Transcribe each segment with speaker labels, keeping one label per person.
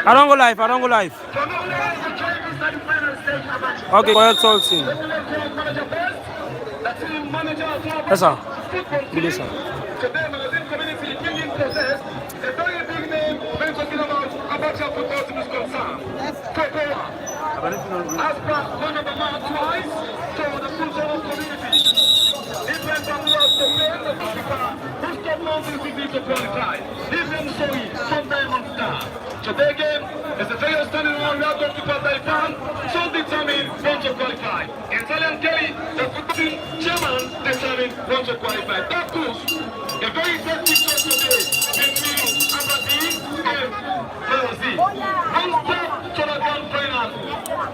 Speaker 1: I don't go live. I don't go live. Okay, go ahead, talk to him. Yes, sir. Good day, sir.
Speaker 2: Today, Magazine Community building process, a very big name when talking about Abacha football team is concerned. COFA. As per one of the man twice, so the football community. Different from us to play the goalkeeper, who stop mounting quickly to qualify. Different story, sometime on star. Today game is a very outstanding one where goalkeeper by fan, so determined when to qualify. Italian Kelly, the football team chairman, determined when to qualify. That goes a very interesting show today between Aberdeen and Musa. One step to the grand final.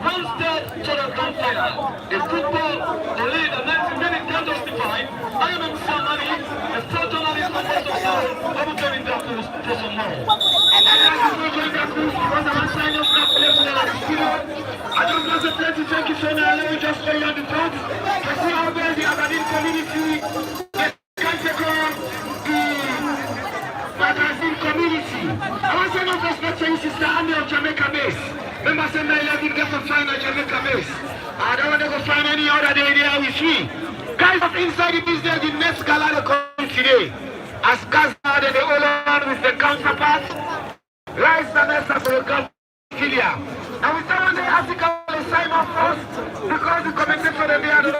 Speaker 2: One step to the grand final. In football, the lead and 90 minutes can justify. I am Musa Kamara, a sport journalist from Western I will turn in that course for some more. I don't want to play to take it so now. Let me just lay on the top. I see how well the Aberdeen community can take on the Magazine community. I want to know first not saying Sister Annie of Jamaica base. Remember saying 9/11 get to find a Jamaica base. I don't want to go find any other day there with me. Guys of inside the business, the next gala they come today. As Gaza and the Holland with the counterpart, Rice and Esther for the Confilia. And we start on the article sign off first because the commentator for the day are the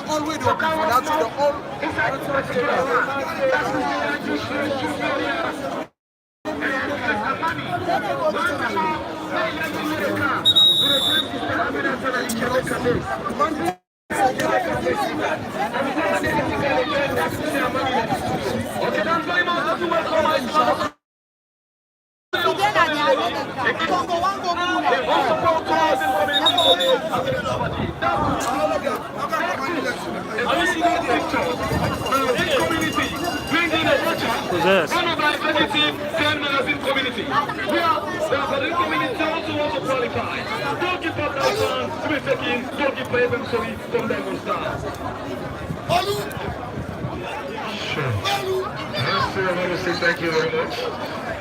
Speaker 2: all way to come that to the all inside the particular one. That's the money. Okay, that's very much to welcome my community. We are the community also want to qualify. Don't give up that chance to be taking, don't give up them sorry from them will start. Sure. I want to say thank you very much.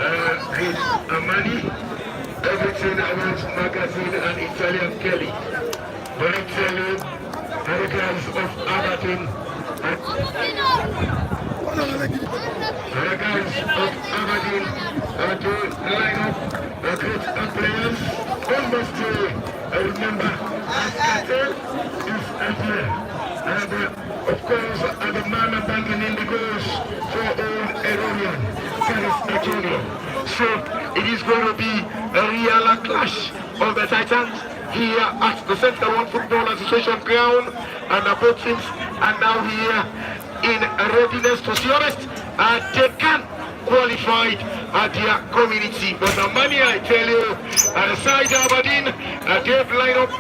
Speaker 2: It's Amani, everything about Magazine and Italian Kelly. But I tell you, the guys of Aberdeen the guys of Aberdeen to line up great players. Almost remember, Ascatel is here. And of course, the man banging in the goals for old Eronian, Paris Junior. So it is going to be a real clash of the Titans here at the Central One Football Association ground, and both teams are now here in readiness. To be honest, they can qualify their community, but the money I tell you, the side Aberdeen, they've lined up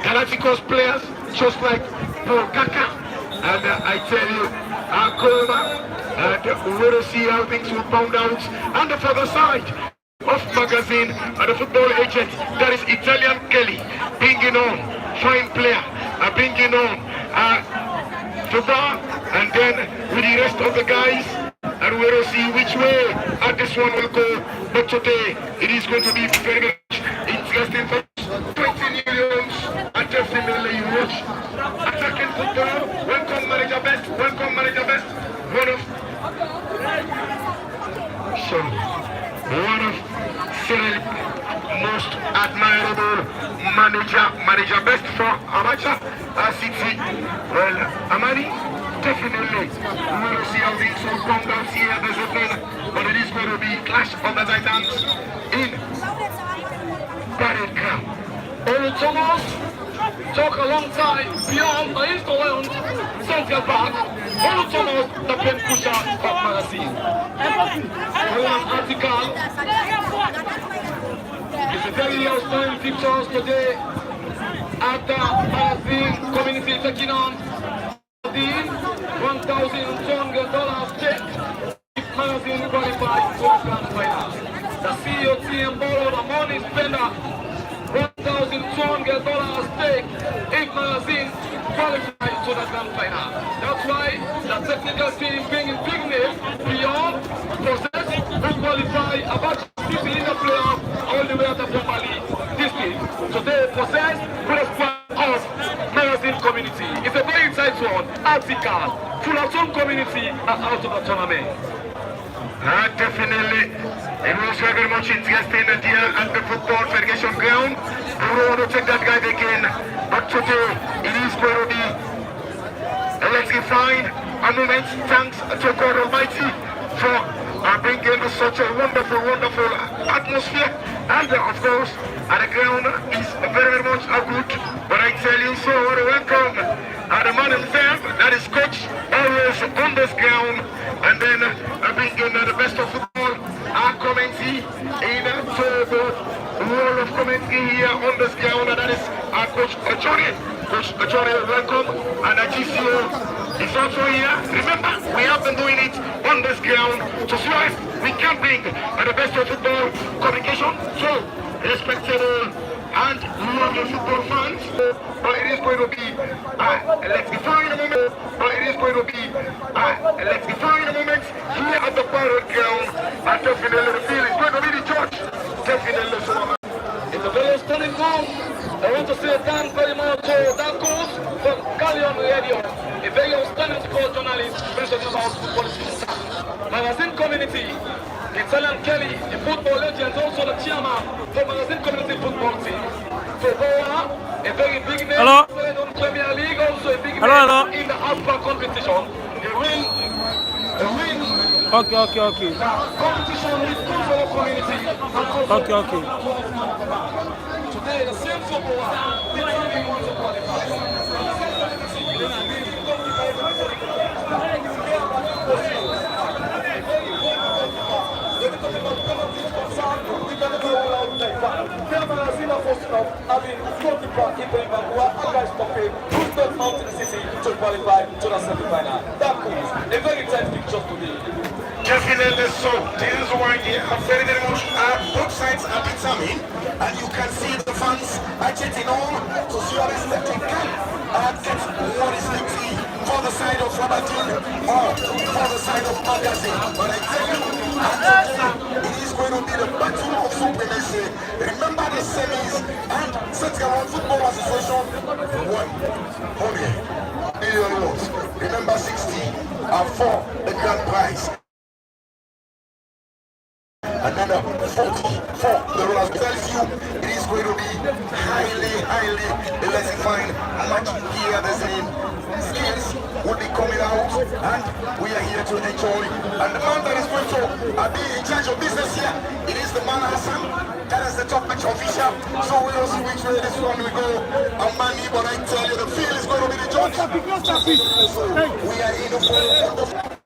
Speaker 2: Galacticos players just like Paul Kaka, and I tell you, Colma, and we'll see how things will pound out. And for the side of Magazine, the football agent, that is Italian Kelly, bringing on fine player, bringing on football, and then with the rest of the guys, and we'll see which way this one will go. But today, it is going to be very much interesting for 20 millions and definitely you watch attacking football. Welcome manager best, welcome manager best. One of Cyril most admirable manager best for Amateur City. Well, Amani, definitely we will see how things will come down here this evening, but it is going to be clash of the Titans in Parade Ground. Old Thomas talk a long time beyond the East Island, Central Park. Old Thomas, the pen pusher of Magazine. One article. It's a very outstanding pictures today after Magazine community taking on the $1,200 check if Magazine qualified for the grand final. The CEO team borrowed a money spender $1,200 stake if Magazine qualified to the grand final. That's why the technical team bringing big names beyond process who qualify about 50 in the playoff all the
Speaker 3: Fullerton community are out of the tournament.
Speaker 2: Definitely. It was very much interesting here at the Football Federation ground. We don't want to take that guy again. But today, it is going to be electrifying a moment. Thanks to God Almighty for bringing such a wonderful, wonderful atmosphere. And of course, the ground is very much good. But I tell you, so what a welcome. The man himself, that is coach, always on this ground. And then bringing the best of football, our commentary in the wall of commentary here on this ground. And that is our coach Johnny. Coach Johnny, welcome. And GCO is also here. Remember, we have been doing it on this ground to see if we can bring the best of football communication. So, respectable and lovely football fans, but it is going to be electrifying a moment. But it is going to be electrifying a moment here at the parade ground. And definitely the field is going to be the judge. Definitely so.
Speaker 3: It's a very stunning goal. I want to say thanks very much to that coach from Gallion Radio, a very outstanding sports journalist talking about football. Magazine Community, Italian Kelly, the football legend, also the chairman for Magazine Community football team. For Boa, a very big name in Premier League, also a big name in the Alpha competition. A win.
Speaker 1: Okay.
Speaker 3: Competition is good for the community.
Speaker 1: Okay.
Speaker 3: Today, the same football, the only ones to qualify. To qualify to the semi-final. That means a very tight picture today.
Speaker 2: Definitely so. This is why very much both sides are determined, and you can see the fans are jetting on to see how this can get what is the for the side of Aberdeen or for the side of Magazine. But I tell you, it is going to be the battle of supremacy. Remember the semis and Central Football Association won only $1 million. Remember 60 for the grand prize. Another 40 for the rollers. Tells you it is going to be highly electrifying match here. The same skills will be coming out, and we are here to enjoy. And the man that is going to be in charge of business here, it is the man Hassan. That is the top match official. So we will see which way this one will go. Amani, but I tell you, the field is going to be the judge. So we are in for wonderful.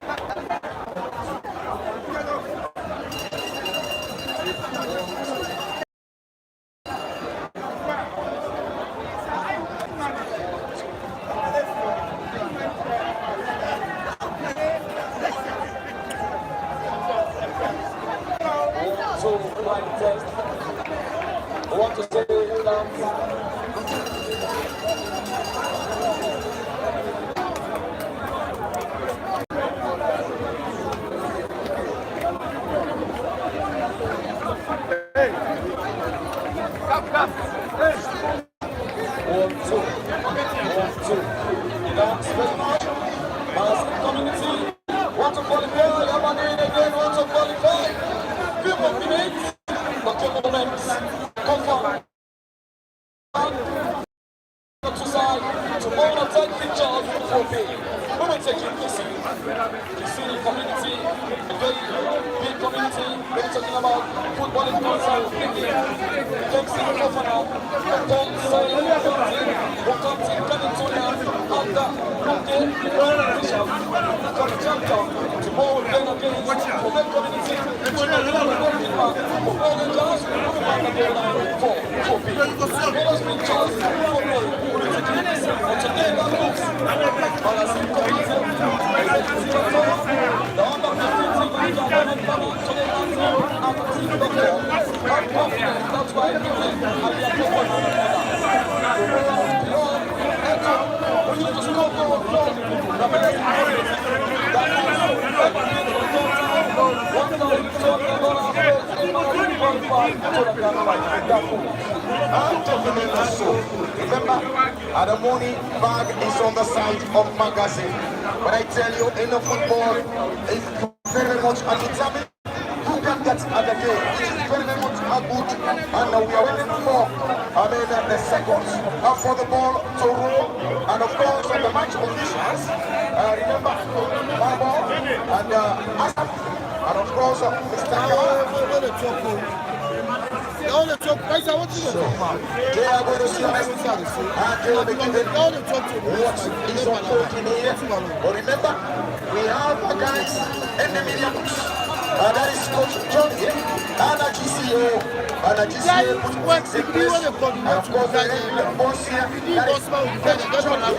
Speaker 3: I want to say community want to qualify. Aberdeen again want to qualify. Few more minutes, but few moments. COFA. To side tomorrow, take pictures for me. We will take you to see community, a very big community. We're talking about football in concert, thinking, don't see the COFA now. Don't say anything. We'll come to California and okay, Bishop, come chapter. Tomorrow we're going against the big community. For all the jobs, we'll be back again for people. Let us be just for me. We're taking this. And today that looks Magazine Community. The under 15 team is today I'm confident that's why I give it and we are confident we need to score for the best
Speaker 2: Remember, the money bag is on the side of Magazine. But I tell you, in the football, it's very much undetermined. Who can get at the game? It is very much a good, and we are waiting for, the seconds for the ball to roll, and of course, the match officials, remember, ball, and Asap, and of course, Mr. Kamara. They are going to see us, and they will be given what is unfolding here. But remember, we have a guys in the media books. That is Coach Johnny, and a GCO, and a GCO put things in place. And of course, the boss here, that is Coach Johnny.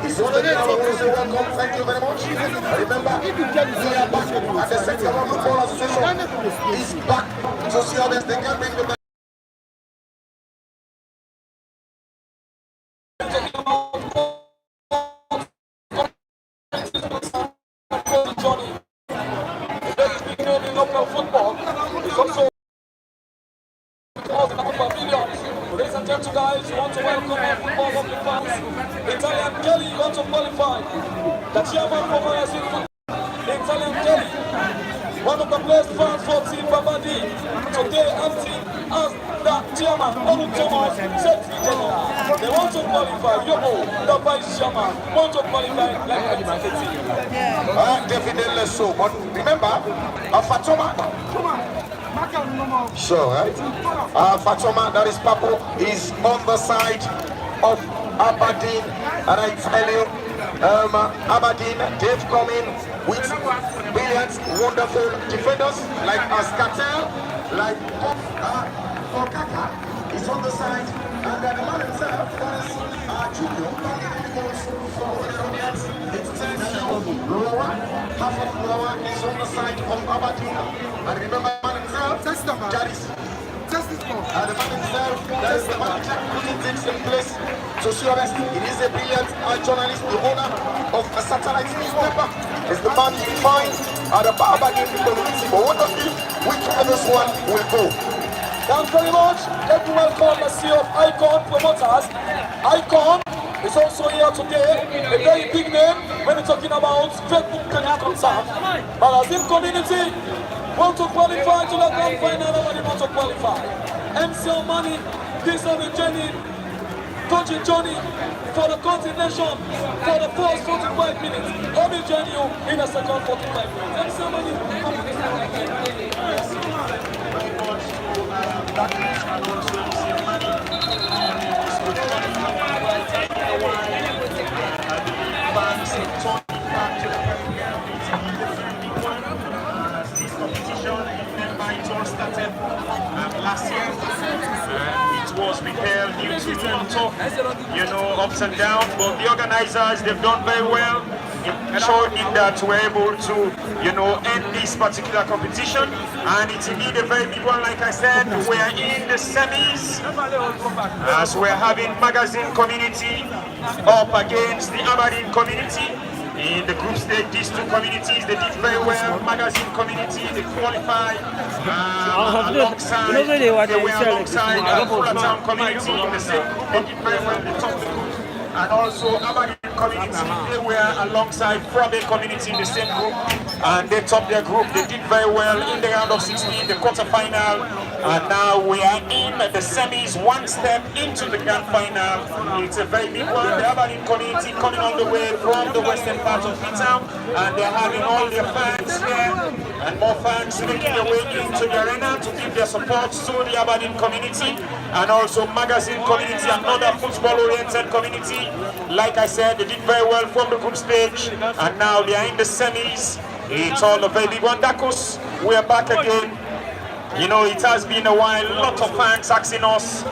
Speaker 2: He's already welcome. Thank you very much. Remember, we are back at the Central Football Association. He's back to see how they can bring the
Speaker 3: Ladies and gentlemen, guys, you want to welcome our football lovely fans. Italian Kelly, you want to qualify. The chairman for Magazine Football, Italian Kelly, one of the best fans for Team Aberdeen. Today, acting as the chairman, Onu Thomas, Secretary General. They want to qualify. Yobo, the vice chairman, want to qualify like the team.
Speaker 2: Definitely so. But remember, Fatoma. Sure, right? Fatoma, that is Papo, is on the side of Aberdeen, and I tell you, Aberdeen, they've come in with brilliant, wonderful defenders like Ascatel, like Okaka is on the side, and the man himself, that is Julio, Lower, half of Lower is on the side of Aberdeen, and remember, Jaris. And the man himself, that is the man putting things in place. To be honest, it is a brilliant journalist, the owner of a satellite newspaper. Is the man you find at the Aberdeen community. But what does he, which of this one will go?
Speaker 3: Thanks very much. Let me welcome the CEO of Icon Promoters. Icon is also here today. A very big name when we're talking about Facebook credit concern. Magazine community want to qualify to the grand final. Nobody want to qualify. MC Money, this is the journey. Coach Johnny for the continuation for the first 45 minutes. I'll be joining you in the second 45 minutes. MC Money,
Speaker 2: last year, it was repaired due to ups and downs, but the organizers, they've done very well in showing that we're able to, end this particular competition, and it's indeed a very big one. Like I said, we're in the semis, as we're having Magazine Community up against the Aberdeen Community. In the group stage, these two communities, they did very well. Magazine Community, they qualified alongside, they were alongside Fullertown Community in the same group. They did very well, they topped the group. And also Aberdeen Community, they were alongside Frabe Community in the same group, and they topped their group. They did very well in the round of 16, the quarterfinal, and now we are in the semis, one step into the grand final. It's a very big one. The Aberdeen Community coming on the way from the western part of the town, and they're having all their fans here, and more fans making their way into the arena to give their support to the Aberdeen Community, and also Magazine Community, another football-oriented community. Like I said, they did very well from the group stage, and now they are in the semis. It's all a very big one. Dakos, we are back again. It has been a while. A lot of fans asking us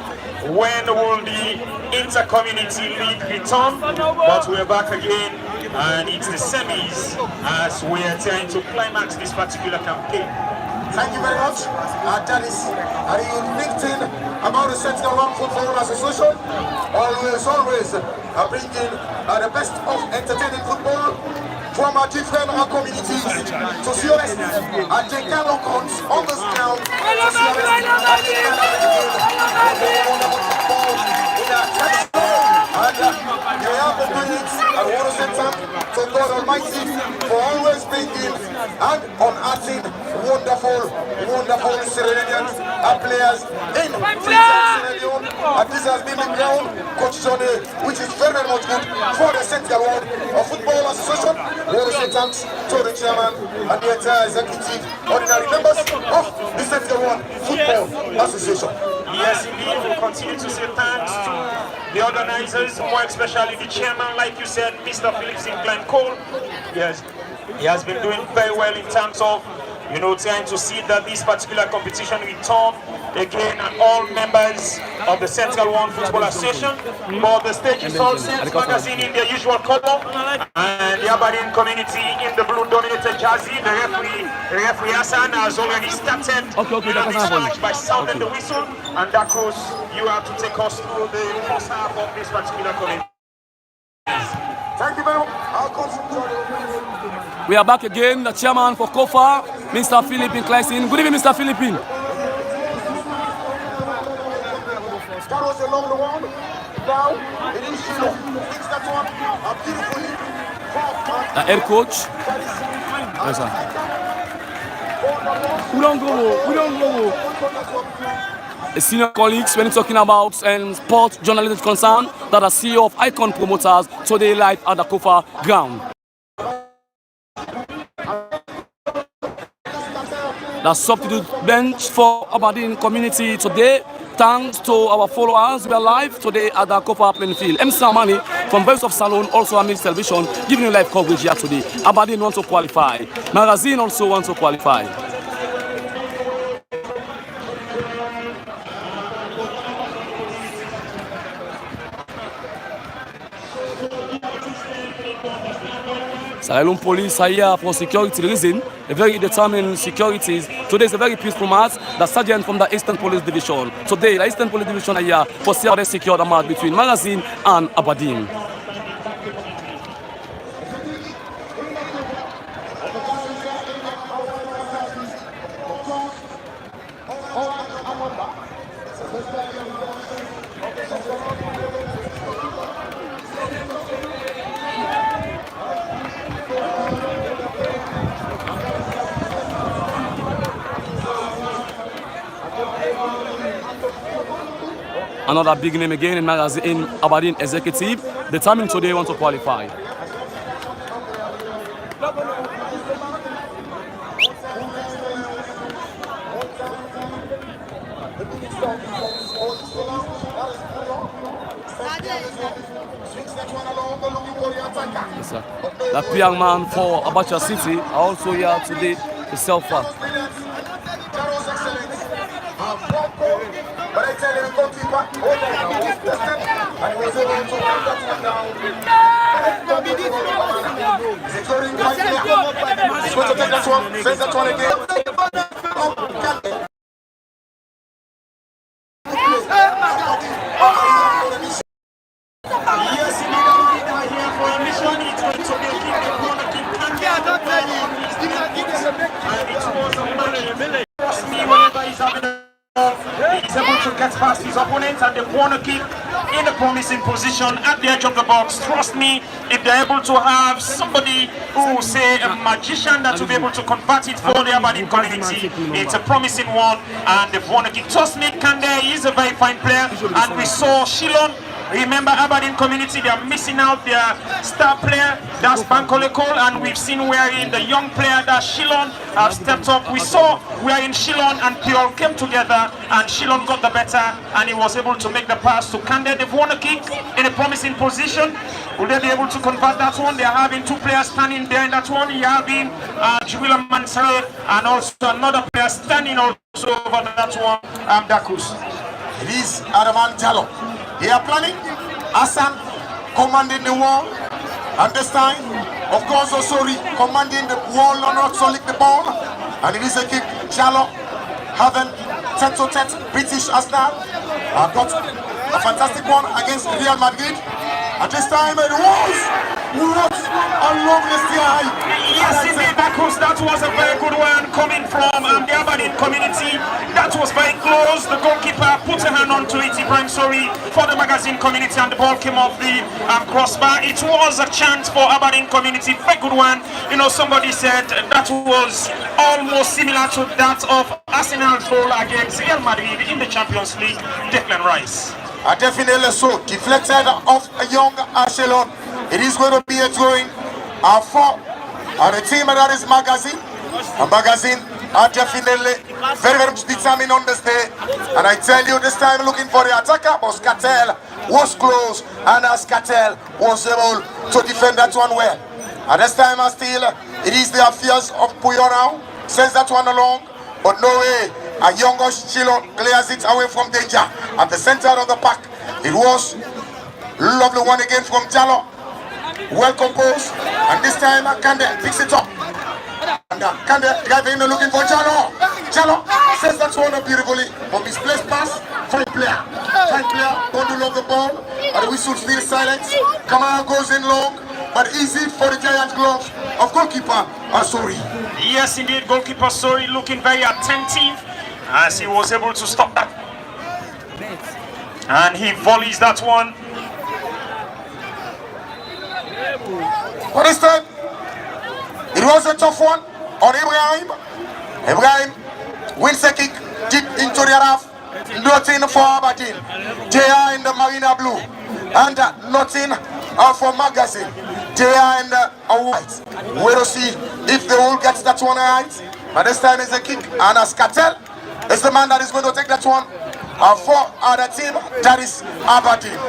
Speaker 2: when will the Intercommunity League return, but we're back again, and it's the semis as we are trying to climax this particular campaign. Thank you very much. That is a unique thing about the Central Football Association. Always bringing the best of entertaining football from our different communities. To see us, take a look on this ground. To see us, and
Speaker 3: You have the minutes. I want to say thank to God Almighty for always being and unearthing wonderful Sierra Leoneans and players in Sierra Leone. And this has been the ground, Coach Johnny, which is very much good for the Central World of Football Association. I want to say thanks to the chairman and the entire executive ordinary members of the Central World Football Association.
Speaker 2: Yes, indeed, we'll continue to say thanks to the organizers, more especially the chairman, like you said, Mr. Phillips Incline Cole. Yes, he has been doing very well in terms of, trying to see that this particular competition return again and all members of the Central One Football Association. But the stage is all set, magazine in their usual color, and the Aberdeen community in the blue-dominated jersey. The referee Hassan has already started this match by sounding the whistle, and Dakos, you have to take us through the first half of this particular community.
Speaker 3: Thank you very much. I'll come from Jordan.
Speaker 1: We are back again. The chairman for COFA, Mr. Philippine Klein. Good evening, Mr. Philippine.
Speaker 3: That was a long one. Now, it is Shilo. Fix that one. Beautifully.
Speaker 1: The head coach. Yes, sir. We don't go. The senior colleagues, when talking about sport journalism concern, that are CEO of Icon Promoters, today live at the COFA ground. The substitute bench for Aberdeen community today. Thanks to our followers, we are live today at the COFA playing field. M. Samani from Voice of Salon, also Amid Television, giving you live coverage here today. Aberdeen wants to qualify. Magazine also wants to qualify. Salon police are here for security reason, a very determined securities. Today is a very peaceful match. The sergeant from the Eastern Police Division. Today, the Eastern Police Division are here for secure the match between Magazine and Aberdeen. Another big name again in Magazine, in Aberdeen Executive, determined today want to qualify. Yes, sir. That young man for Abacha City are also here today to self-fast.
Speaker 3: But I tell you, the goalkeeper, and he was able to hold that one down. Securing right there. He's going to take that one, sends that one again.
Speaker 2: Yes, indeed, we are here for a mission. It's going to be a kick, a corner kick, and it was a match. Trust me, whenever he's having a he's able to get past his opponent, and the corner kick in a promising position at the edge of the box. Trust me, if they're able to have somebody who, say, a magician that will be able to convert it for the Aberdeen community, it's a promising one. And the corner kick, trust me, Kande is a very fine player, and we saw Shilon. Remember, Aberdeen community, they are missing out their star player, that's Bankole Cole, and we've seen wherein the young player, that's Shilon, have stepped up. We saw wherein Shilon and Piol came together, and Shilon got the better, and he was able to make the pass to Kande. They've won a kick in a promising position. Will they be able to convert that one? They're having two players standing there in that one. You're having Juwila Mansare, and also another player standing also over that one, Dakus.
Speaker 3: It is Adaman Jallo. They are planning. Hassan commanding the wall. And this time, of course, Osori commanding the wall, not also lick the ball. And it is a kick. Jallo having tete-to-tete British Arsenal. Got a fantastic one against Real Madrid. At this time, it was along the sky.
Speaker 2: Yes, indeed, that was a very good one coming from the Aberdeen community. That was
Speaker 4: was very close. The goalkeeper put a hand onto it, Ibrahim Sori, for the Magazine Community, and the ball came off the crossbar. It was a chance for Aberdeen Community, very good one. You know, somebody said that was almost similar to that of Arsenal's goal against Real Madrid in the Champions League. Declan Rice.
Speaker 5: Definitely so. Deflected off a young Arcelon. It is going to be a throwing for the team that is Magazine. A Magazine are definitely very, very determined on this day. And I tell you, this time looking for the attacker, but Scatel was close, and Scatel was able to defend that one well. At this time, still, it is the affairs of Puyo now. Sends that one along, but no way. A younger Chilo clears it away from danger. At the center of the pack, it was lovely one again from Jallo. Well composed, and this time Kande picks it up. And Kande driving looking for Jallo. Jallo says that one beautifully from his place pass. Fine player, bundle of the ball, and the whistle still silent. Kamara goes in long, but easy for the giant glove of goalkeeper Sori.
Speaker 4: Yes, indeed, goalkeeper Sori looking very attentive as he was able to stop that. And he volleys that one.
Speaker 5: For this time, it was a tough one on Ibrahim. Ibrahim wins a kick deep into the half. Nothing for Aberdeen. They are in the Marina Blue. And nothing for Magazine. They are in the white. We'll see if they will get that one right. But this time is a kick. And Scatel is the man that is going to take that one for the team. That is Aberdeen.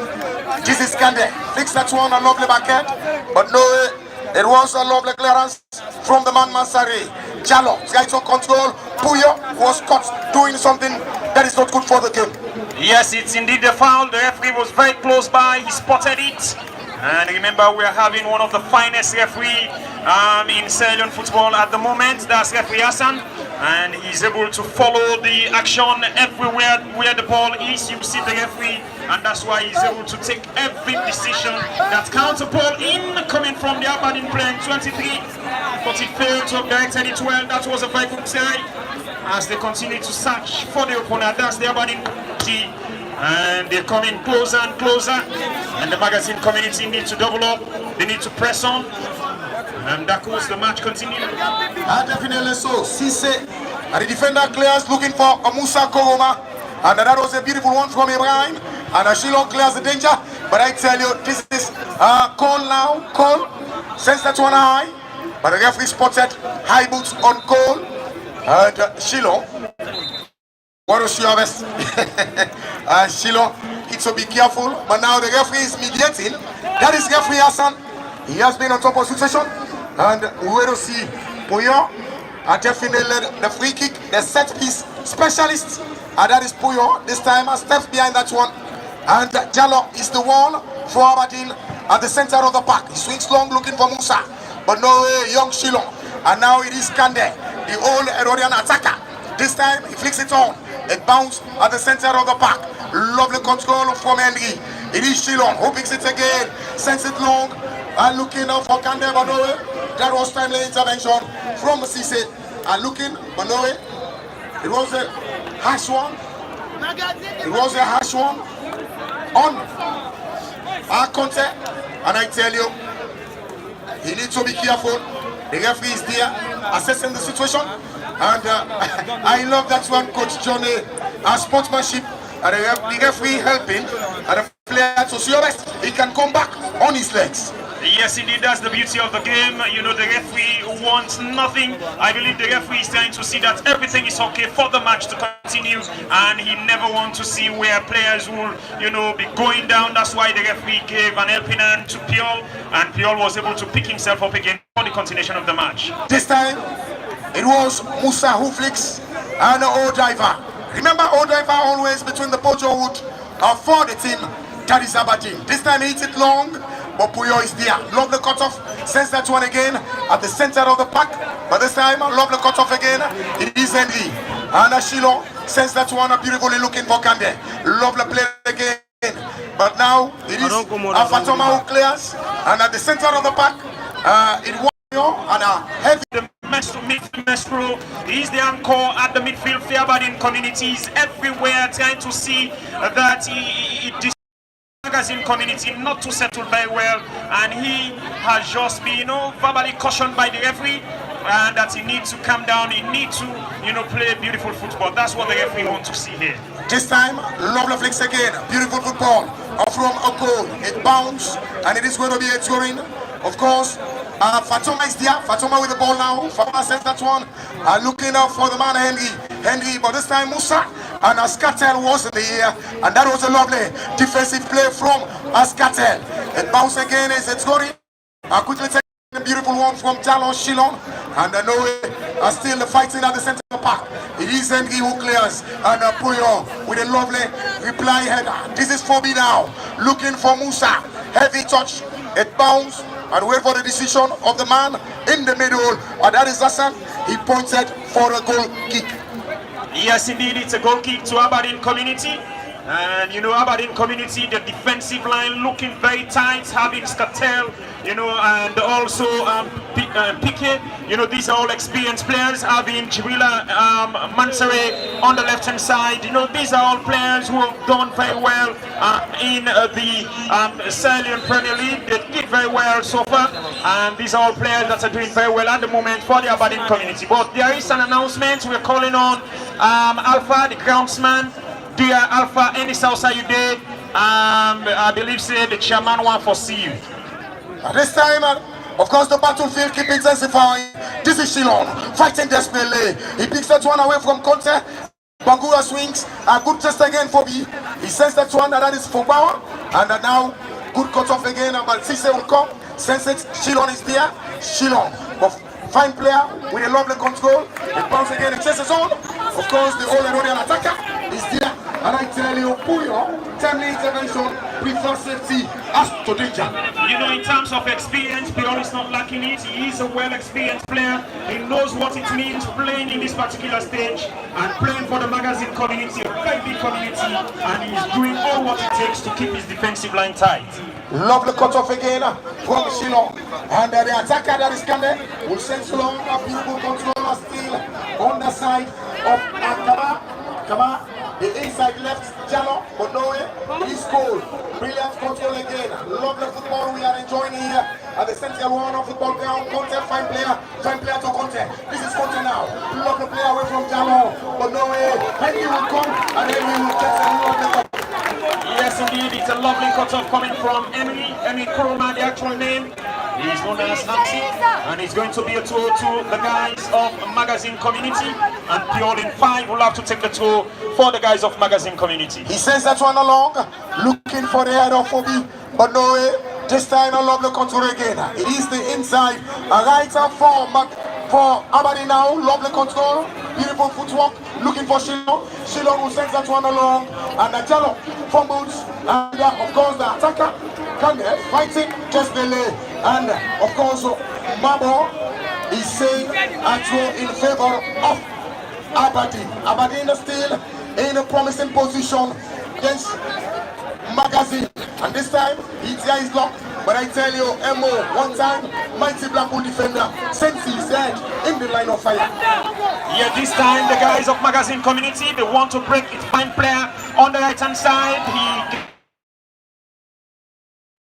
Speaker 5: This is Kande. Fix that one, a lovely backhand. But no way. It was a lovely clearance from the man Mansari. Jallo tries to control. Puyo was caught doing something that is not good for the game.
Speaker 4: Yes, it's indeed the foul. The referee was very close by. He spotted it. And remember, we are having one of the finest referee in Serbian football at the moment. That's referee Hassan. And he's able to follow the action everywhere where the ball is. You see the referee, and that's why he's able to take every decision. That counter ball in coming from the Aberdeen player in 23, but he failed to have directed it well. That was a very good try as they continue to search for the opponent. That's the Aberdeen G, and they're coming closer and closer. And the Magazine Community need to double up. They need to press on. And that goes the match continue.
Speaker 5: Definitely so. Cisse, and the defender clears looking for Musa Kamara. And that was a beautiful one from Ibrahim. And Shilon clears the danger. But I tell you, this is Cole now. Cole sends that one high. But the referee spotted high boots on Cole. And Shilon. What was your best? Shilon, it's to be careful. But now the referee is mediating. That is referee Hassan. He has been on top of situation. And we will see Puyo, definitely the free kick, the set piece specialist, and that is Puyo. This time a step behind that one. And Jallo is the wall for Aberdeen at the center of the park. He swings long looking for Musa, but no way, young Shilon. And now it is Kande, the old Herodian attacker. This time he flicks it on. It bounced at the center of the park. Lovely control from Henry. It is Shilon who picks it again, sends it long, and looking out for Kande, but no way. That was timely intervention from Cisse. And looking, but no way. It was a harsh one. It was a harsh one on our Conte. And I tell you, he needs to be careful. The referee is there assessing the situation. And I love that one, Coach Johnny. Our sportsmanship, and the referee helping, and the player to see your best. He can come back on his legs.
Speaker 4: Yes, indeed, that's the beauty of the game. You know, the referee wants nothing. I believe the referee is trying to see that everything is okay for the match to continue, and he never wants to see where players will, you know, be going down. That's why the referee gave an helping hand to Piol, and Piol was able to pick himself up again for the continuation of the match.
Speaker 5: This time, it was Musa who flicks and O'Diver. Remember, O'Diver always between the Pojo Wood for the team. That is Aberdeen. This time he hits it long, but Puyo is there. Lovely cut-off, sends that one again at the center of the pack. But this time, lovely cut-off again. It is Henry. And Shilo sends that one beautifully looking for Kande. Lovely play again. But now, it is Fatoma who clears. And at the center of the pack, it was and a heavy...
Speaker 4: The match to midfield. Mestro. He's the anchor at the midfield for Aberdeen Community. He's everywhere trying to see that he magazine community not to settle very well, and he has just been, verbally cautioned by the referee, and that he needs to calm down. He needs to, play beautiful football. That's what the referee wants to see here.
Speaker 5: This time, lovely flicks again. Beautiful football from a goal. It bounced, and it is going to be a scoring. Of course, Fatoma is there. Fatoma with the ball now. Fatoma sends that one. Looking up for the man Henry, but this time Musa and Ascatel was in the air, and that was a lovely defensive play from Ascatel. It bounced again as it's scoring. Quickly take a beautiful one from Talon Shilon, and Noe still fighting at the center of the park. It is Henry who clears, and Puyo with a lovely reply header. This is Fobi now, looking for Musa. Heavy touch. It bounced and wait for the decision of the man in the middle, and that is Hassan. He pointed for a goal kick.
Speaker 4: Yes, indeed, it's a goal kick to Aberdeen Community. And Aberdeen Community, the defensive line looking very tight, having Scatel, and also Piquet. These are all experienced players, having Jibrila Mansare on the left hand side. These are all players who have done very well in the Salian Premier League. They did very well so far, and these are all players that are doing very well at the moment for the Aberdeen Community. But there is an announcement. We're calling on Alpha, the groundsman. Dear Alpha, any South you did, I believe the chairman want to see you.
Speaker 5: At this time, of course, the battlefield keeps intensifying. This is Shilon fighting desperately. He picks that one away from Conte. Bangura swings. A good test again for B. He sends that one, that is for Bauer. And now, good cut off again. But Cisse will come. Sense it. Shilon is there. Shilon. Fine player with a lovely control. It bounces again. It chases on. Of course, the old Herodian attacker is there. And I tell you, Puyo, timely intervention, prefer safety as to danger.
Speaker 4: In terms of experience, Puyo is not lacking it. He is a well-experienced player. He knows what it means playing in this particular stage and playing for the magazine community, a very big community, and he is doing all what it takes to keep his defensive line tight.
Speaker 5: Lovely cut off again from Shilon. And the attacker that is coming will send Shilon a beautiful controller still on the side of Kama. The inside left Jalo, but no way, he's cool. Brilliant control again. Lovely football we are enjoying here at the Central One of football ground. Conte, fine player to Conte. This is Conte now. Lovely player away from Jalo, but no way. Henry will come and then we will get a lovely.
Speaker 4: Yes, indeed, it's a lovely cut-off coming from Emily Kuroma, the actual name. He's known as Axi, and he's going to be a tour to the guys of Magazine Community, and Pure in 5 will have to take the tour for the guys of Magazine Community.
Speaker 5: He sends that one along, looking for the head of Fobi, but no way. This time a lovely control again. It is the inside, a right for Aberdeen now, lovely control, beautiful footwork, looking for Shilon. Shilon will send that one along, and Ajalo fumbles, and of course the attacker Kanye fighting just delay, and of course Mabo is saying actually in favor of Aberdeen. Aberdeen is still in a promising position against Magazine, and this time he's locked. But I tell you, Mo, one time, mighty Blackpool defender, since he's dead in the line of fire.
Speaker 4: Yeah, this time the guys of Magazine Community, they want to break it. Fine player on the right hand side. He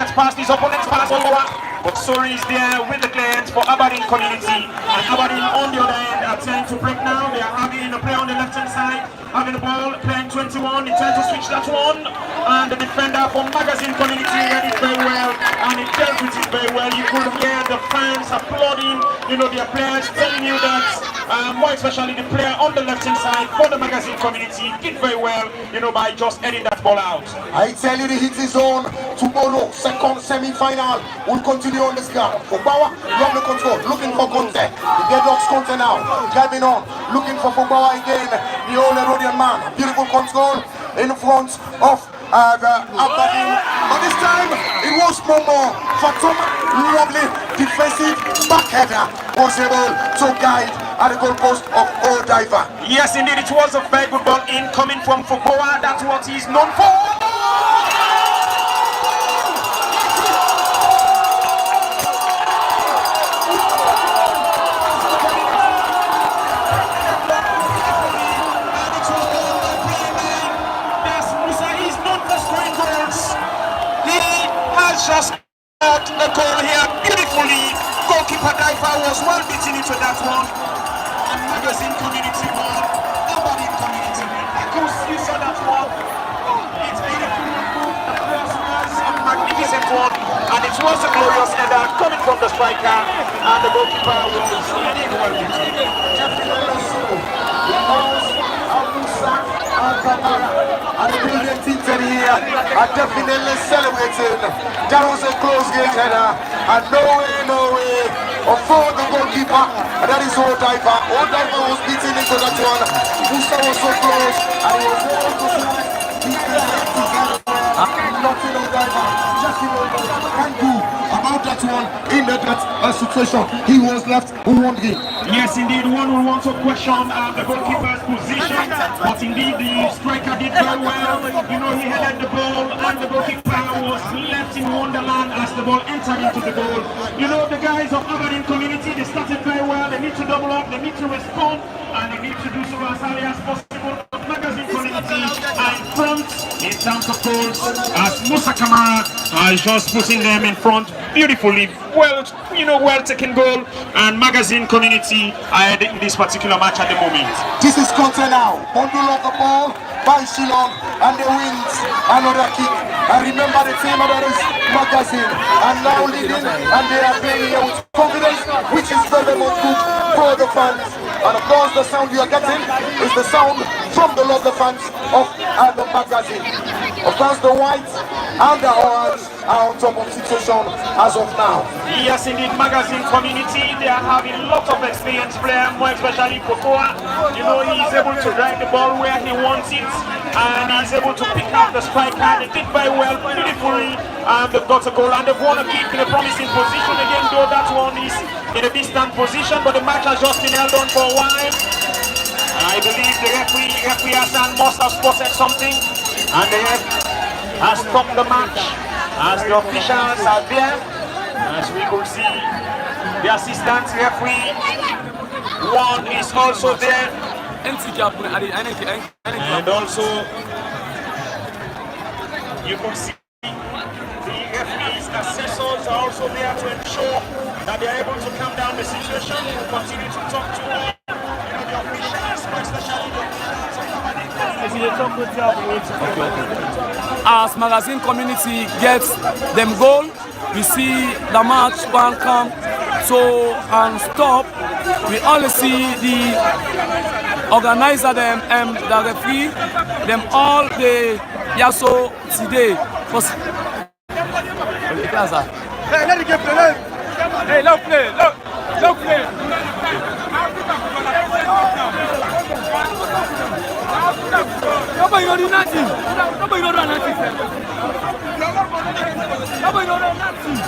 Speaker 4: gets past his opponent's pass over, but Sori is there with the clearance for Aberdeen Community. And Aberdeen on the other end are trying to break now. They are having a player on the left hand side, having the ball, playing 21, they trying to switch that one. And the defender from Magazine Community read it very well, and he dealt with it very well. You could hear the fans applauding, their players, telling you that, more especially the player on the left hand side for the Magazine Community did very well, by just heading that ball out.
Speaker 5: I tell you, the hit is on tomorrow, second semi-final. We'll continue on this ground. Fubawa, lovely control, looking for Conte. The deadlocks Conte now, driving on, looking for Fubawa again, the old Herodian man. Beautiful control in front of the Aberdeen. But this time, it was Momo Fatoma. Lovely defensive backheader was able to guide at the goalpost of O'Diver.
Speaker 4: Yes, indeed, it was a very good ball in coming from Fubawa. That's what he's known for. just got a goal here beautifully. Goalkeeper Diver was well beaten into that one. And Magazine Community won. Aberdeen Community won. Because you saw that one. It's beautiful. The first was a magnificent one. And it was a glorious header coming from the striker. And the goalkeeper was indeed well beaten.
Speaker 5: Musa Kamara and the brilliant Inter here are definitely celebrating. That was a close game header, and no way. For the goalkeeper, and that is Old Diver. Old Diver was beaten into that one. Musa was so close, and he was able to slide. Nothing Old Diver. Just can do about that one in that situation. He was left wondering.
Speaker 4: Yes, indeed, one will want to question the goalkeeper's position, but indeed the striker did very well. You know, he headed the ball and the goalkeeper was left in wonderland as the ball entered into the goal. You know, the guys of Aberdeen Community, they started very well. They need to double up, they need to respond, and they need to do so as early as possible. But Magazine Community are in front in terms of goals, as Musa Kamara is just putting them in front beautifully. Well, you know, well taken goal, and Magazine Community are in this particular match at the moment.
Speaker 5: This is Conte now. Bundle of the ball by Shillong, and they wins another kick. And remember the team that is Magazine, and now leading, and they are playing here with confidence, which is very much good for the fans. And of course, the sound you are getting is the sound from the local fans of the Magazine. Of course, the whites and the orange are on top of the situation as of now.
Speaker 4: Yes, indeed, Magazine Community, they are having lots of experienced players, more especially Kokoa. You know, he's able to drive the ball where he wants it, and he's able to pick up the striker. They did very well, beautifully. They've got a goal, and they've won a kick in a promising position again, though that one is in a distant position, but the match has just been held on for a while. I believe the referee Hassan must have spotted something, and the ref has stopped the match as the officials are there. As we could see, the assistant referee one is also there, and also you can see the referees, assessors are also there to ensure that they are able to calm down the situation. We will continue to talk to all the officials, especially the
Speaker 1: As Magazine Community gets them goal, we see the match one come so and stop. We only see the organizer them and the referee them all the Yaso today.
Speaker 3: Hey, let it get play. Hey, love play. Love play. Nobody know nothing. Nobody know nothing. Nobody know nothing.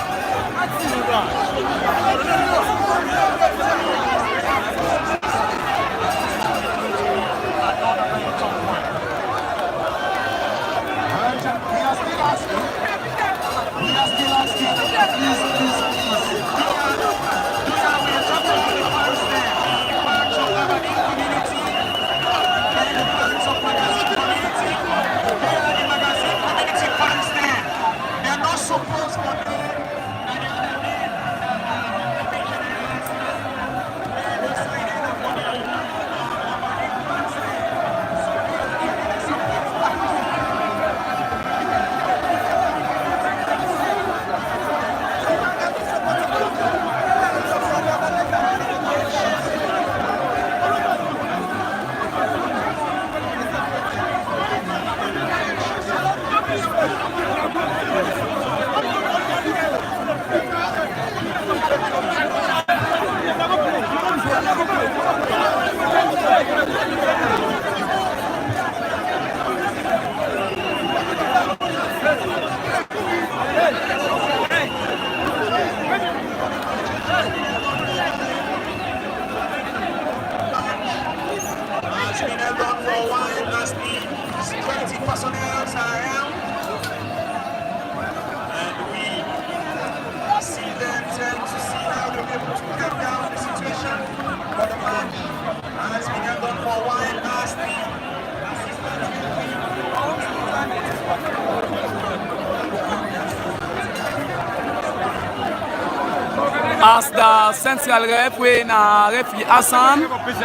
Speaker 1: as the central referee na referee Hassan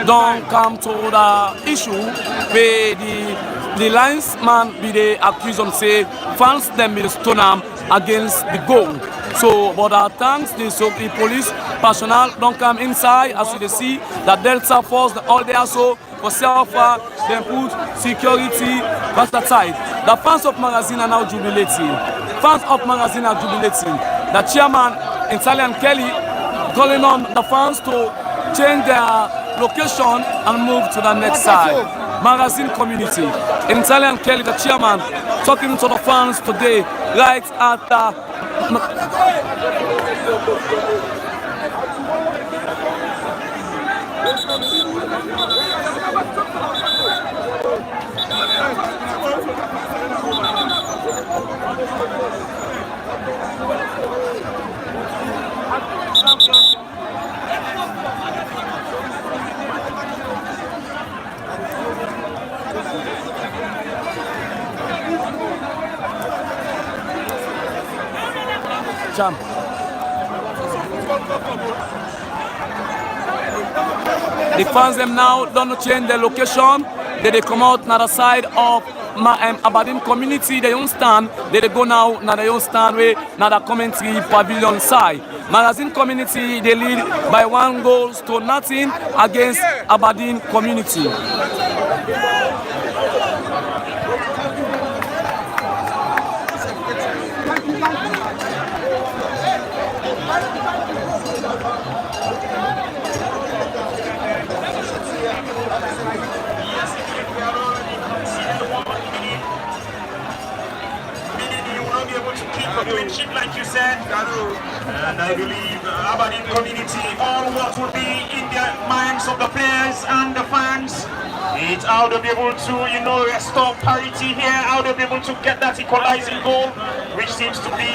Speaker 1: don't come to the issue where the linesman be the accused say fans them will stone him against the goal. So, but thanks the police personnel don't come inside as you see the Delta Force all there so for COFA then put security that's the side. The fans of Magazine are now jubilating. Fans of Magazine are jubilating. The chairman Italian Kelly calling on the fans to change their location and move to the next side. Magazine community. Italian Kelly, the chairman, talking to the fans today, right at the jump. The fans them now don't change their location. They come out on the side of Aberdeen community. They don't stand. They go now na they don't stand way na the commentary pavilion side. Magazine community they lead by 1-0 against Aberdeen community.
Speaker 4: Like you said, and I believe Aberdeen community, all what will be in the minds of the players and the fans, it's how to be able to, restore parity here, how to be able to get that equalizing goal, which seems to be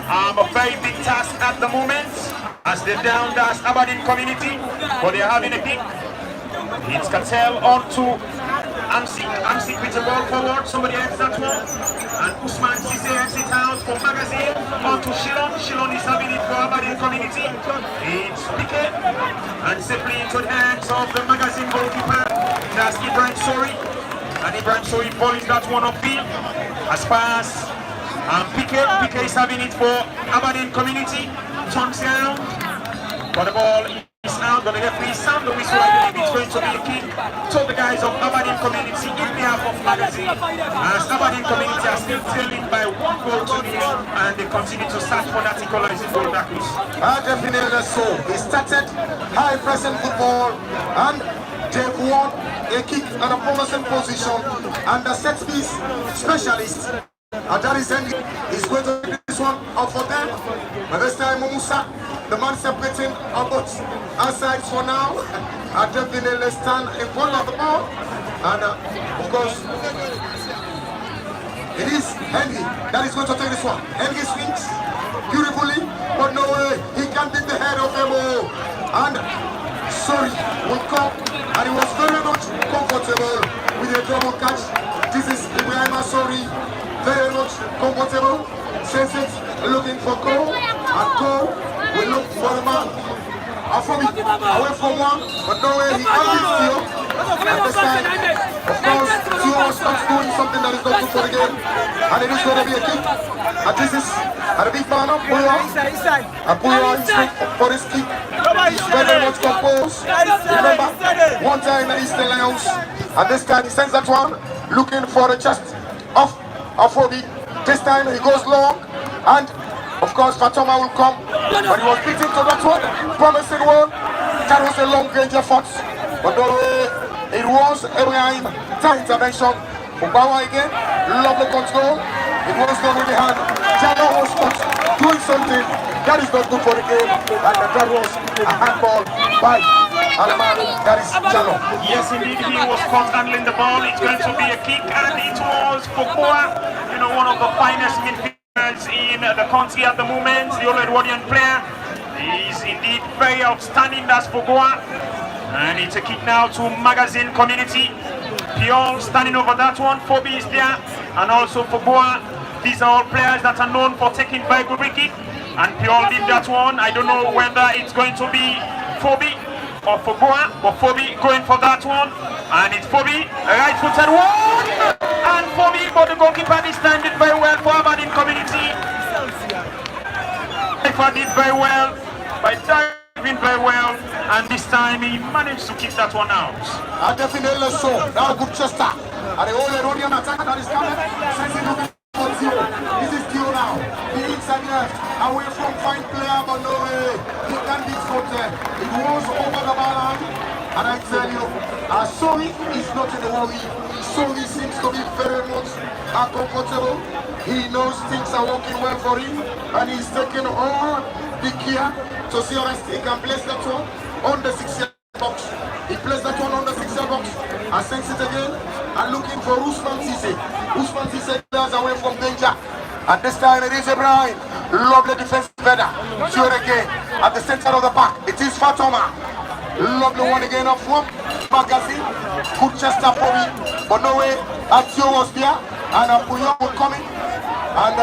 Speaker 4: a very big task at the moment, as they down that Aberdeen community, but they're having a kick. It's Cattell on to Amsik with the ball forward, somebody else that one. And Usman Cisse exit out for Magazine, on to Shilon. Shilon is having it for Aberdeen community. It's Piquet, and simply into the hands of the Magazine goalkeeper. That's Ibrahim Sori. And Ibrahim Sori volleys that one upfield. As far as Piquet is having it for Aberdeen community. Turns down. But the ball is out, but the referee sound the whistle. I believe it's going to be a kick to the guys of Aberdeen community in behalf of Magazine. As Aberdeen community are still trailing by 1-0 and they continue to search for that equalizing goal.
Speaker 5: Definitely so. They started high pressing football and they've won a kick at a promising position, and the set piece specialist Adari Zendi is going to take this one out for them. But this time Musa, the man separating on both sides for now, definitely stand in front of the ball. And of course, it is Henry that is going to take this one. Henry swings beautifully, but no way, he can't beat the head of them all. And Sorry will come, and he was very much comfortable with a double catch. This is Ibrahim Sorry, very much comfortable. Says it, looking for goal, and goal will look for the man. Afrobi away from one, but no way, he can't steal. At this time, of course, Tio starts doing something that is not good for the game, and it is going to be a kick. And this is a big man of Pulwa. And Pulwa is for his kick. He's very much composed. Remember, one time in the Eastern Lions, and this time he sends that one, looking for the chest of Afrobi. This time he goes long, and of course Fatoma will come, but he was beaten to that one, promising one. That was a long range effort, but no way, it was Ibrahim. Time intervention. Ubawa again, lovely control. It was done with the hand. Jalo was doing something that is not good for the game, and that was a handball by Alaman. That is Jalo.
Speaker 4: Yes, indeed, he was caught handling the ball. It's going to be a kick, and it was Fokoa, one of the finest midfielders in the country at the moment. The old Edwardian player is indeed very outstanding. That's Fokoa, and it's a kick now to Magazine Community. Piol standing over that one. Fobi is there, and also Fokoa. These are all players that are known for taking very good free kick. and Pure did that one. I don't know whether it's going to be Phoebe or Fogoa, but Phoebe going for that one. And it's Phoebe, right-footed one, and Phoebe, but the goalkeeper this time did very well for Aberdeen Community. Goalkeeper did very well by diving very well, and this time he managed to keep that one out.
Speaker 5: Definitely so. Now good Chester. And the only Rodian attack that is coming. This is Theo now. The inside left. Away from fine player, but no way. He can't be spotted. It was over the ball. And I tell you, sorry is not in the worry. Sorry seems to be very much uncomfortable. He knows things are working well for him, and he's taking all the care to see how he can place that one on the 6-yard box. He placed that one on the 6-yard box and sends it again, and looking for Usman Cisse. Usman Cisse goes away from danger. At this time it is Ibrahim. Lovely defense better. Sure again at the center of the park. It is Fatoma. Lovely one again up from Magazine. Good Chester for me, but no way. Atio was there, and Puyo was coming, and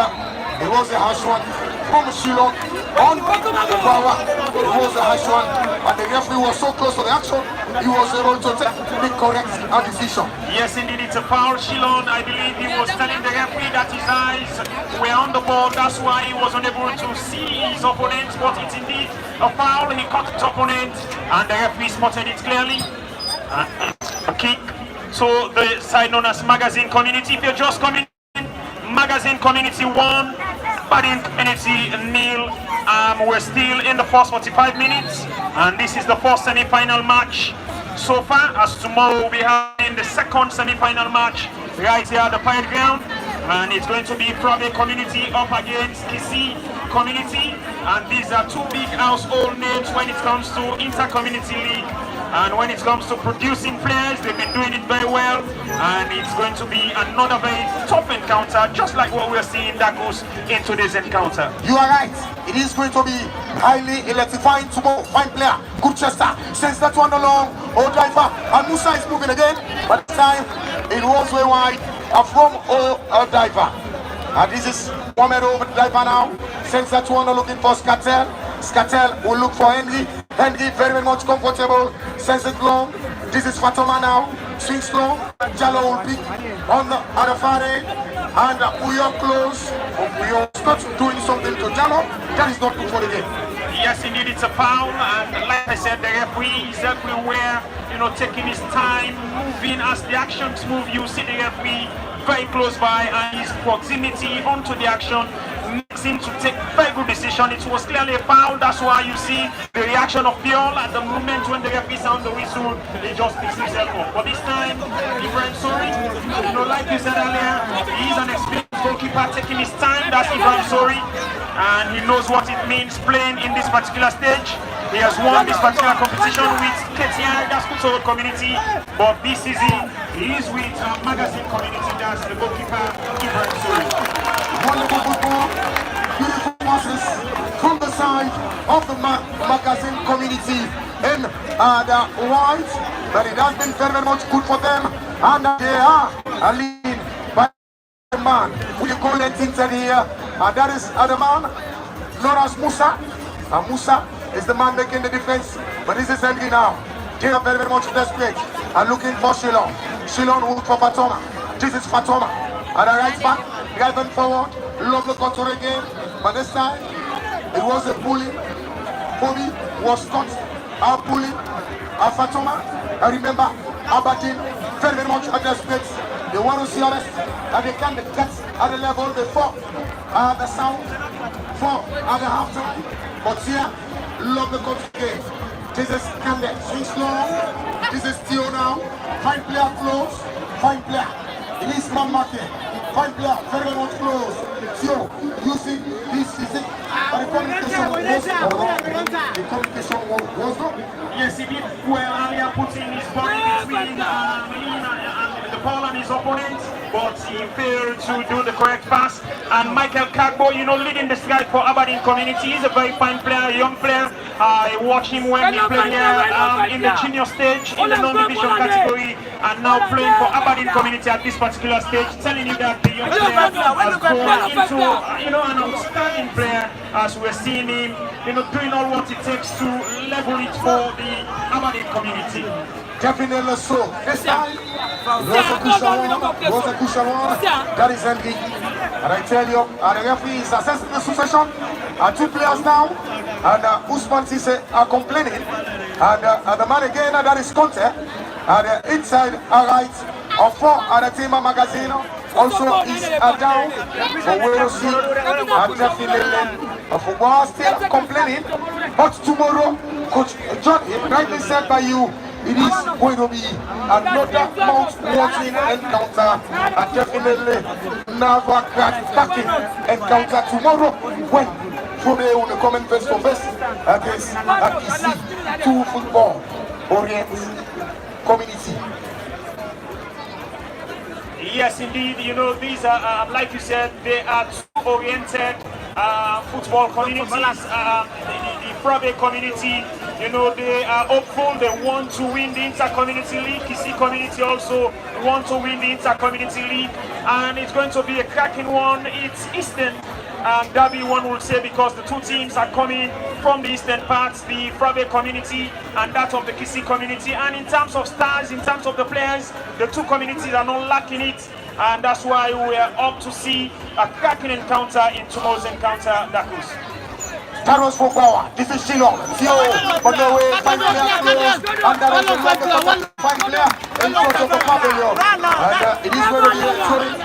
Speaker 5: it was a harsh one from Shilon on the power. It was a harsh one, and the referee was so close to the action, he was able to take the correct decision.
Speaker 4: Yes, indeed, it's a foul. Shilon, I believe he was telling the referee that his eyes were on the ball. That's why he was unable to see his opponent, but it's indeed a foul. He caught his opponent, and the referee spotted it clearly. A kick. So the side known as Magazine Community. If you're just coming in, Magazine Community 1, Aberdeen Community 0. We're still in the first 45 minutes, and this is the first semi-final match so far, as tomorrow we'll be having the second semi-final match right here at the Pirate Ground, and it's going to be Probe Community up against Kisi Community, and these are two big household names when it comes to Intercommunity League. And when it comes to producing players, they've been doing it very well, and it's going to be another very tough encounter, just like what we're seeing that goes into this encounter.
Speaker 5: You are right. It is going to be highly electrifying tomorrow. Fine player, good Chester, sends that one along. Oh, driver, and Musa is moving again, but this time it was way wide from diver. And this is Mohamed over the diver now. Sends that one looking for Skatel. Skatel will look for Henry. Henry very much comfortable. Sends it long. This is Fatoma now. Swings long. Jallo will pick on the other far end. And Puyo close. Puyo is not doing something to Jallo. That is not good for the game.
Speaker 4: Yes, indeed, it's a foul. And like I said, the referee is everywhere, you know, taking his time, moving as the actions move. You see the referee very close by, and his proximity onto the action makes him to take very good decision. It was clearly a foul. That's why you see the reaction of Piol at the moment when the referee sounds the whistle. He just picks himself up. But this time, Ibrahim Sori, you know, like you said earlier, he's an experienced goalkeeper taking his time. That's Ibrahim Sori, and he knows what it means playing in this particular stage. He has won this particular competition with KTI, that's Kuto Community, but this season he is with Magazine Community, that's the goalkeeper, Ibrahim Sori.
Speaker 5: Wonderful football, beautiful passes from the side of the Magazine Community in the white, but it has been very much good for them, and they are leading by the man with the golden tinted here, and that is the man known as Musa. Musa is the man making the defense, but this is Henry now. They are very much desperate and looking for Shilon. Shilon will for Fatoma. This is Fatoma. And the right back, driving forward, lovely control again. But this time, it was a bully. Bobby was caught. Our bully, our Fatoma. I remember Aberdeen very much desperate. They want to see us, and they can't get at the level before the sound for the halftime. But here, love the control game. This is Kande, swings long. This is Theo now. Fine player close. Fine player. It is Mamake. Fine player, very much close. Theo, you see, this is it. But the communication was wrong. The communication was wrong.
Speaker 4: Yes, he did well earlier, putting his body between the ball and his opponent, but he failed to do the correct pass. And Michael Kagbo, you know, leading the strike for Aberdeen Community. He's a very fine player, a young player. I watched him when he played here in the junior stage, in the non-division category, are now playing for Aberdeen Community at this particular stage, telling you that the young player has grown into, an outstanding player, as we're seeing him, doing all what it takes to level it for the Aberdeen community.
Speaker 5: Definitely so. This time, Rosa Kushawan, that is Henry. And I tell you, the referee is assessing the succession. 2 players now, and Usman Sise are complaining. And the man again, that is Conte. And inside, right, of 4 at the team magazine also is down. But we will see, definitely, football still complaining. But tomorrow, Coach John, rightly said by you, it is going to be another mouth-watering encounter, and definitely nerve-wracking encounter tomorrow when Today on the comment face to face against APC 2 football Orient community.
Speaker 4: Yes, indeed. These are, like you said, they are 2 oriented football communities. The Frabe community, they are hopeful. They want to win the Intercommunity League. Kisi community also want to win the Intercommunity League, and it's going to be a cracking one. It's Eastern derby, one would say, because the 2 teams are coming from the eastern parts, the Frabe community and that of the Kisi community. And in terms of stars, in terms of the players, the 2 communities are not lacking it, and that's why we are up to see a cracking encounter in tomorrow's encounter, Dakus.
Speaker 5: Taros for power. This is Shilong. Theo, on the way, 5 players, and that is like a 5 player in front of the pavilion. And it is going to be a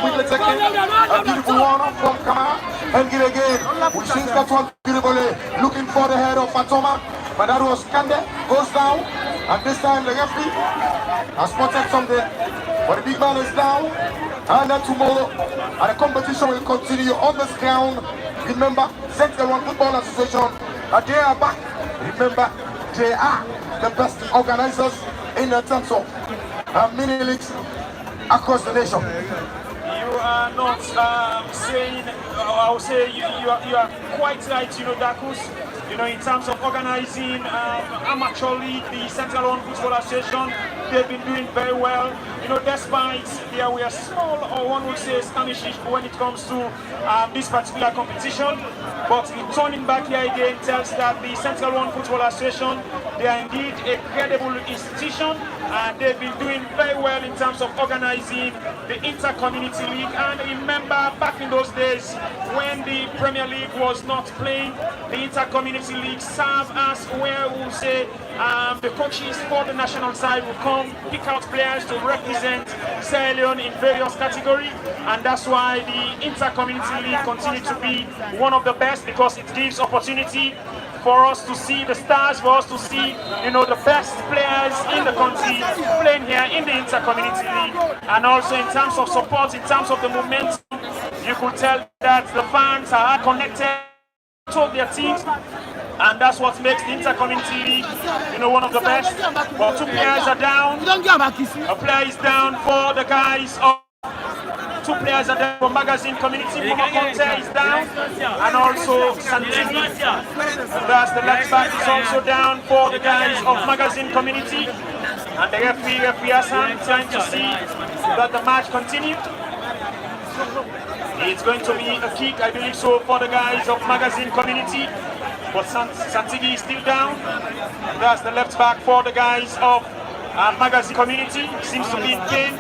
Speaker 5: quickly taken. A beautiful one from Kamara. And get again. We see that one beautifully. Looking for the head of Fatoma. But that was Kande. Goes down. And this time the referee has spotted something. But the big man is down. And then tomorrow, and the competition will continue on this ground. Remember, Central One Football Association, they are back. Remember, they are the best organizers in the terms of mini leagues across the nation.
Speaker 4: You are not saying, I would say you are quite right, Dakus. In terms of organizing amateur league, the Central One Football Association, they've been doing very well. Despite we are small, or one would say skirmishes when it comes to this particular competition. But returning back here again tells that the Central One Football Association, they are indeed a credible institution, and they've been doing very well in terms of organizing the Intercommunity League. And remember, back in those days when the Premier League was not playing, the Intercommunity League served as where we will say the coaches for the national side will come, pick out players to represent Sierra Leone in various categories, and that's why the Intercommunity League continues to be one of the best, because it gives opportunity for us to see the stars, for us to see, the best players in the country playing here in the Intercommunity League. And also in terms of support, in terms of the momentum, you could tell that the fans are connected to their teams, and that's what makes the Intercommunity League, one of the best. But 2 players are down. A player is down for the guys of 2 players are down for Magazine Community. Musa Kamara is down, and also Santini. That's the left back is also down for the guys of Magazine Community. And the referee Hassan, trying to see that the match continue. It's going to be a kick, I believe so, for the guys of Magazine Community. But Santigi is still down. That's the left back for the guys of Magazine Community. Seems to be in pain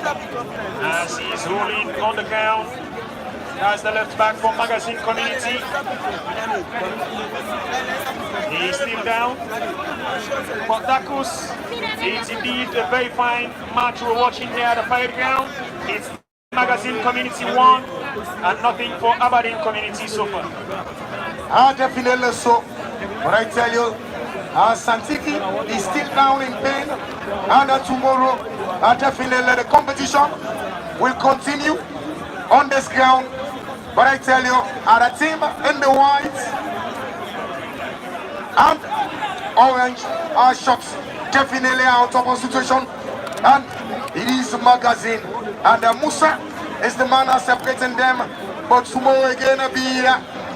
Speaker 4: as he is rolling on the ground. That's the left back for Magazine Community. He is still down. For Dakus, it's indeed a very fine match we're watching here at the Pirate Ground. It's Magazine Community 1 and nothing for Aberdeen Community so far.
Speaker 5: Definitely so. But I tell you, Santiki is still down in pain, and tomorrow, definitely the competition will continue on this ground. But I tell you, the team in the white and orange are shots definitely out of a situation, and it is Magazine, and Musa is the man separating them. But tomorrow again will be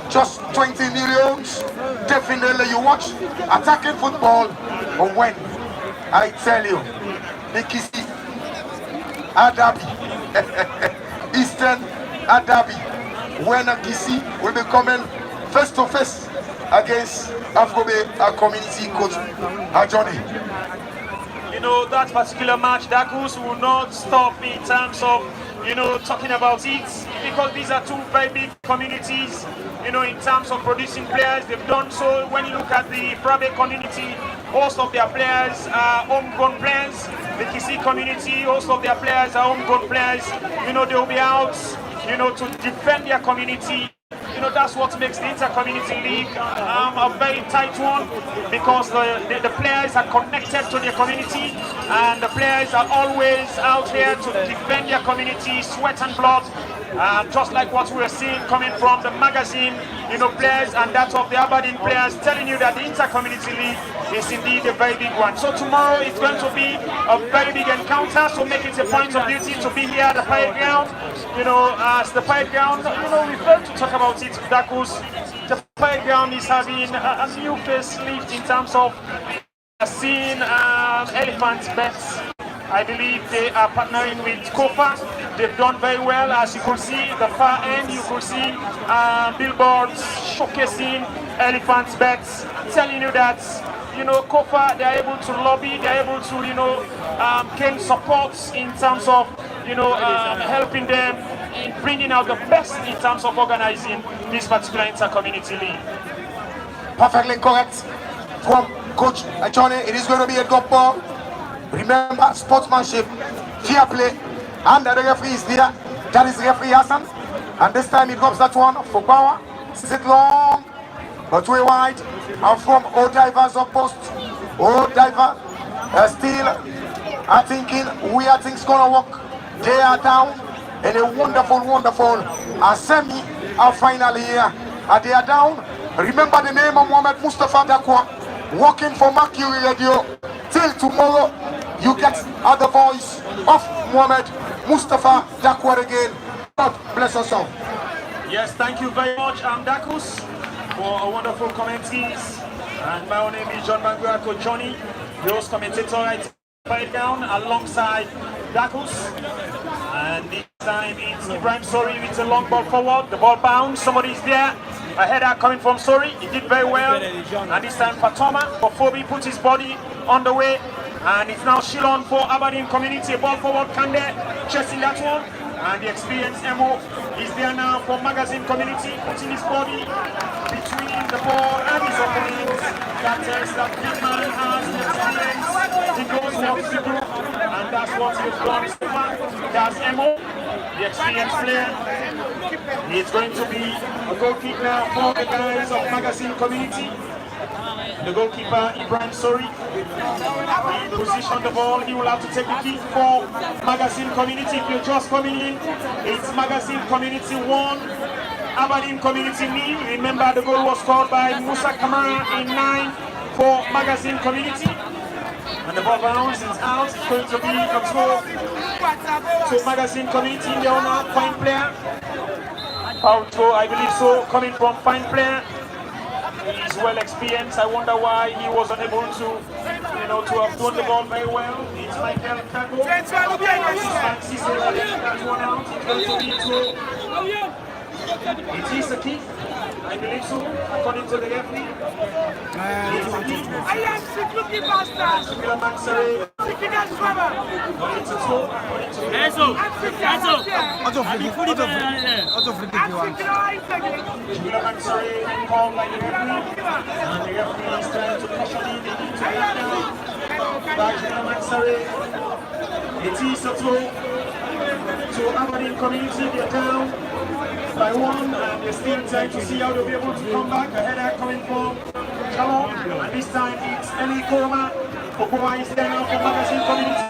Speaker 5: just 20 millions. Definitely you watch attacking football, but when I tell you the Kisi Adabi. Eastern Adabi. When Kisi will be coming face to face against Afrobe community coach Johnny.
Speaker 4: You know, that particular match, Dagus will not stop in terms of, you know, talking about it, because these are two very big communities, you know, in terms of producing players. They've done so. When you look at the private community, most of their players are homegrown players. The Kisi community, most of their players are homegrown players. You know, they'll be out, you know, to defend their community. You know, that's what makes the Intercommunity League a very tight one, because the players are connected to their community, and the players are always out here to defend their community, sweat and blood, just like what we are seeing coming from the magazine, you know, players, and that of the Aberdeen players, telling you that the Intercommunity League is indeed a very big one. So tomorrow it's going to be a very big encounter, so make it a point of duty to be here at the Pirate Ground. You know, as the Pirate Ground, you know, we failed to talk about it, Dakus. The Pirate Ground is having a new facelift in terms of seeing elephant bets. I believe they are partnering with COFA. They've done very well. As you can see, the far end, you can see billboards showcasing elephant bets, telling you that, you know, COFA, they're able to lobby, they're able to, you know, gain support in terms of, you know, helping them in bringing out the best in terms of organizing this particular Intercommunity League.
Speaker 5: Perfectly correct from Coach Johnny. It is going to be a good ball. Remember, sportsmanship, fair play, and the referee is there. That is referee Hassan. And this time he drops that one for power. Sit long, but way wide. And from all divers up post. All diver still are thinking where things gonna work. They are down in a wonderful semi final here. They are down. Remember the name of Mohamed Mustafa Dakwa, working for Mercury Radio. Till tomorrow, you get the voice of Mohamed Mustafa Dakwa again. God bless us all.
Speaker 4: Yes, thank you very much, Dakus, for a wonderful commentaries. And my own name is John Manguako Johnny, the host commentator at Fight Down alongside Dakus. And this time it's Ibrahim Sori with a long ball forward. The ball bounds, somebody's there. A header coming from Sori, he did very well. And this time Fatoma, Fobi put his body on the way. And it's now Shilon for Aberdeen Community. A ball forward, Kande chasing that one. And the experienced Emo is there now for Magazine Community, putting his body between the ball and his opponent. That tells that big man has the experience. He knows what to do, and that's what he's done so far. That's Emo, the experienced player. It's going to be a goal kick now for the guys of Magazine Community. The goalkeeper, Ibrahim Sori, he positioned the ball. He will have to take the kick for Magazine Community. If you're just coming in, it's Magazine Community 1, Aberdeen Community 0. Remember, the goal was scored by Musa Kamara in 9 for Magazine Community. And the ball bounce is out. It's going to be a throw to Magazine Community in the owner, fine player. Foul throw, I believe so, coming from fine player. He's well experienced. I wonder why he was unable to, you know, to have thrown the ball very well. It's Michael Kago. That one out. It's going to be to it is a kick, I believe so, according to the referee. It's a kick. It's a throw, according to the referee. Called by the referee, and the referee is trying to caution him. They need to get down by Mansare. It is a throw to Aberdeen Community. They're down by 1, and they're still trying to see how they'll be able to come back. A header coming from Chalon, and this time it's Eli Koroma. Kokoa is there now for Magazine Community.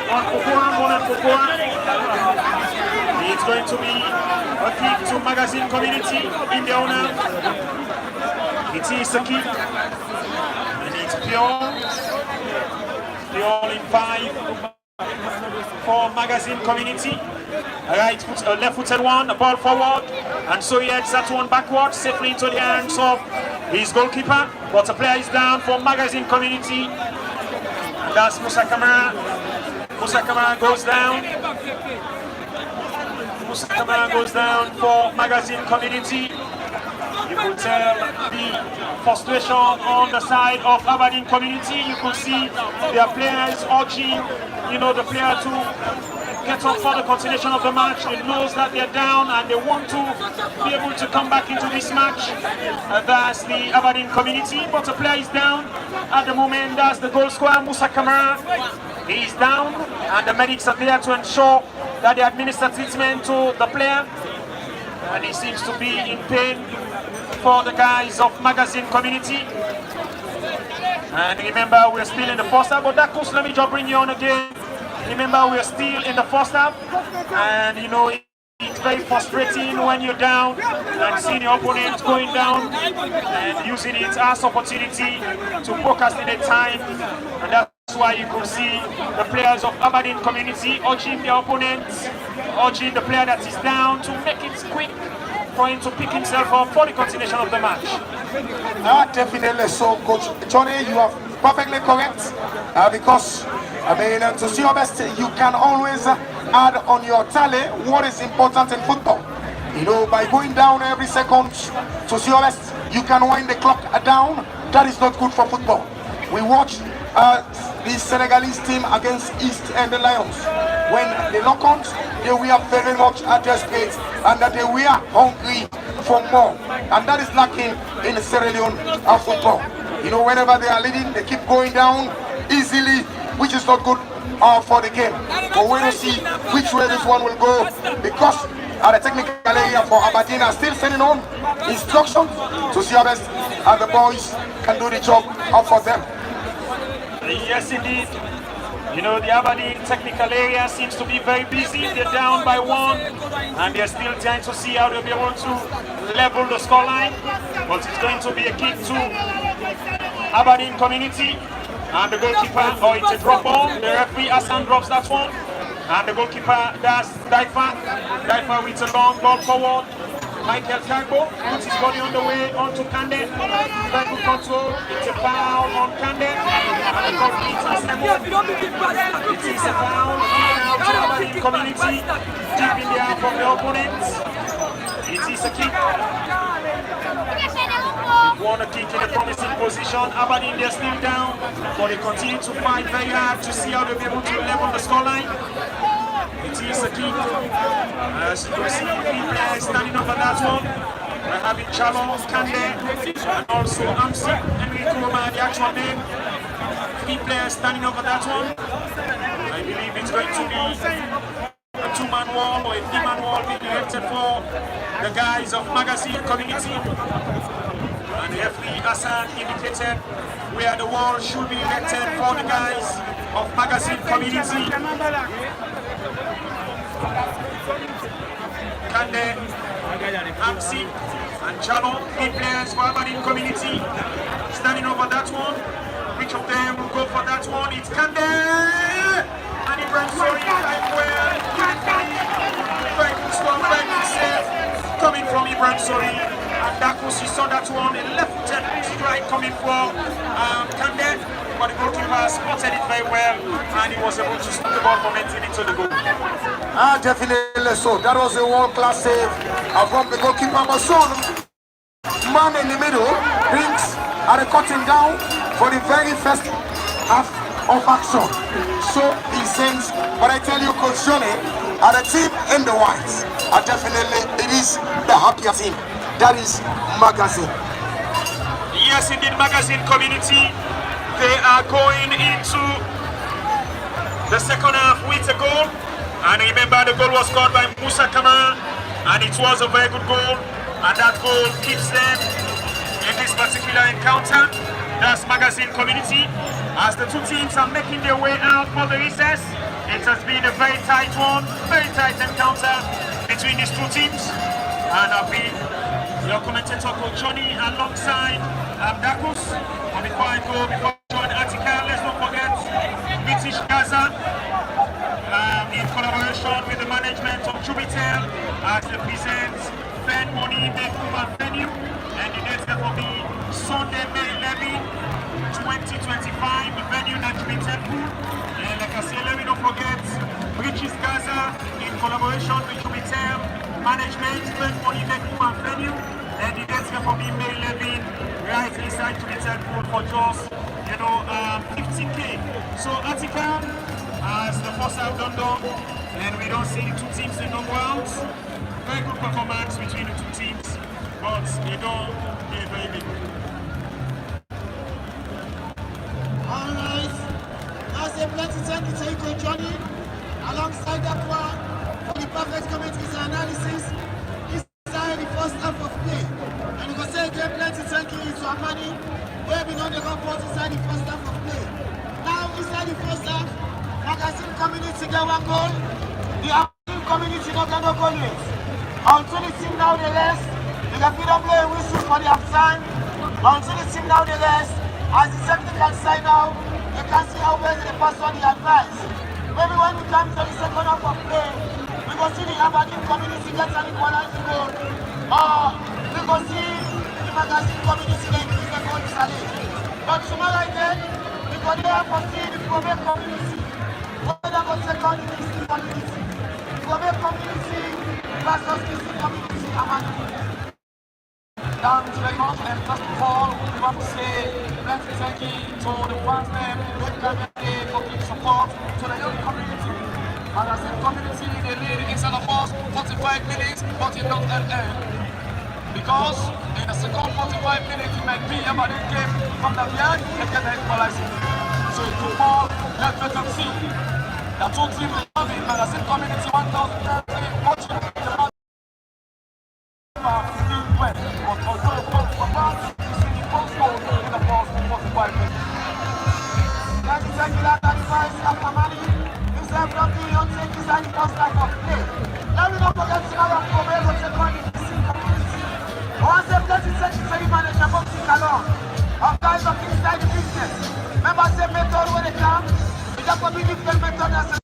Speaker 4: On Kokoa, one and Kokoa. It's going to be a kick to Magazine Community in the owner. It is a kick, and it's Pure in 5 for Magazine Community. Right, a left-footed one, a ball forward, and so he heads that one backwards, safely into the hands of his goalkeeper. But the player is down for Magazine Community, and that's Musa Kamara. Musa Kamara goes down. Musa Kamara goes down for Magazine Community. You could tell the frustration on the side of Aberdeen Community. You could see their players urging, the player to get up for the continuation of the match. They know that they're down and they want to be able to come back into this match. That's the Aberdeen Community, but the player is down at the moment. That's the goal scorer, Musa Kamara. He is down and the medics are there to ensure that they administer treatment to the player. And he seems to be in pain for the guys of Magazine Community. And remember, we're still in the first half, but that course, let me just bring you on again. Remember, we're still in the first half, and it's very frustrating when you're down and seeing your opponent going down and using it as opportunity to procrastinate time. And that's why you could see the players of Aberdeen Community urging their opponents, urging the player that is down to make it quick for him to pick himself up for the continuation of the match.
Speaker 5: Definitely so, Coach Johnny, you are perfectly correct, because to see your best, you can always add on your tally what is important in football. By going down every second to see your best, you can wind the clock down. That is not good for football. We watched the Senegalese team against East End Lions. When they knock on, they were very much desperate and that they were hungry for more. And that is lacking in Sierra Leone football. Whenever they are leading, they keep going down easily, which is not good for the game. But we will see which way this one will go, because the technical area for Aberdeen are still sending on instructions to see how best the boys can do the job for them.
Speaker 4: Yes, indeed. The Aberdeen technical area seems to be very busy. They're down by 1, and they're still trying to see how they'll be able to level the scoreline. But it's going to be a kick to Aberdeen Community. And the goalkeeper, it's a drop ball. The referee Hassan drops that one. And the goalkeeper, that's Daifa with a long ball forward. Michael Tagbo puts his body on the way onto Kande. Very good control. It's a foul on Kande. And the goalkeeper it is a foul. Now to Aberdeen Community. Deep in the arm from the opponent. It is a kick. Want to kick in a promising position. Aberdeen, they're still down, but they continue to fight very hard to see how they'll be able to level the scoreline. It is a kick. As you can see, 3 players standing over that one. We're having Chalo, Kande, and also Amsi, Enrico Roma, the actual name. 3 players standing over that one. I believe it's going to be a 2-man wall or a 3-man wall being erected for the guys of Magazine Community. And the referee Hassan indicated where the wall should be erected for the guys of Magazine Community. Kande, Amsi, and Chalo, 3 players for Aberdeen Community, standing over that one. Which of them will go for that one? It's Kande! And Ibrahim Sori, very good stop, very good save, coming from Ibrahim Sori. And Dakus, he saw that one, a left-footed strike coming from Kande, but the goalkeeper spotted it very well, and he was able to stop the ball from entering into the goal.
Speaker 5: Definitely so. That was a world-class save from the goalkeeper. But soon, man in the middle brings the cutting down for the very first half of action. So he sends, but I tell you, Coach Johnny, the team in the whites are definitely, it is the happier team. That is Magazine.
Speaker 4: Yes, indeed, Magazine Community. They are going into the second half with a goal. And remember, the goal was scored by Musa Kamara, and it was a very good goal. And that goal keeps them in this particular encounter. That's Magazine Community. As the 2 teams are making their way out for the recess, it has been a very tight one, very tight encounter between these 2 teams. And I've been your commentator, Coach Johnny, alongside Dakus. And before I go, before I join the article, let's not forget British Gaza, in collaboration with the management of Jubitel, as they present Fair Money Vancouver venue. And the next step will be Sunday, May 11, 2025, the venue that Jubitel. And like I said, let me not forget in collaboration with Jupiter Management, spent money making one venue, and the dates for being May 11 right inside Jupiter Pool for just 50k. So Attica as the first half done, and we don't see the two teams in the grounds. Very good performance between the two teams, but they don't play very big.
Speaker 6: Alright, now say plenty thank you to Iko Johnny alongside that one for the perfect commentaries and analysis inside the first half of play. And you can say again plenty thank you to Amani who have been on the report inside the first half of play. Now inside the first half, Magazine community get one goal, the Aberdeen community not get no goal yet. Until the team now they rest, you can feel them play a whistle for the half time. Until the team now they rest, as the technical side now, you can see how well they pass on the advice. Maybe when we come to the second half of play, we will see the Aberdeen community get an equalizing goal. Or we will see the Magazine community get the goal challenge. But tomorrow again, we will there for see the Quebec community. Whether go second in this community. Quebec community versus this community.
Speaker 3: Thanks very much, and first of all, we want to say thank you to the fans for giving support to the young community. And as a community, they lead inside of us 45 minutes, but it don't end. Because in the second 45 minutes, it might be about the game from the behind and get the equalizer. So in football, let's let them see. The two teams love it, and as a community, 1,000 watching the match. But although both were bad, you see the first goal in the first 45 minutes.
Speaker 6: Thank you, that advice after money. This is something you don't take inside the first half of play. Now we don't forget tomorrow for me to take on the community. Once they play the section, say you manage a boxing along. Of guys of inside the business. Remember, say method when they come. We just want to be different method.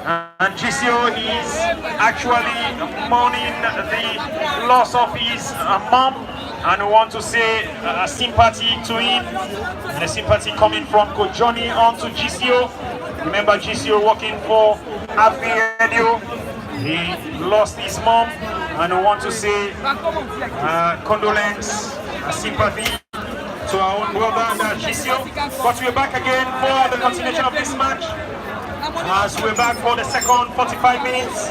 Speaker 4: And GCO is actually mourning the loss of his mom, and we want to say sympathy to him, and a sympathy coming from Coach Johnny on to GCO. Remember, GCO working for Aberdeen Radio. He lost his mom, and we want to say condolence, sympathy to our own brother GCO. But we're back again for the continuation of this match. As we're back for the second 45 minutes.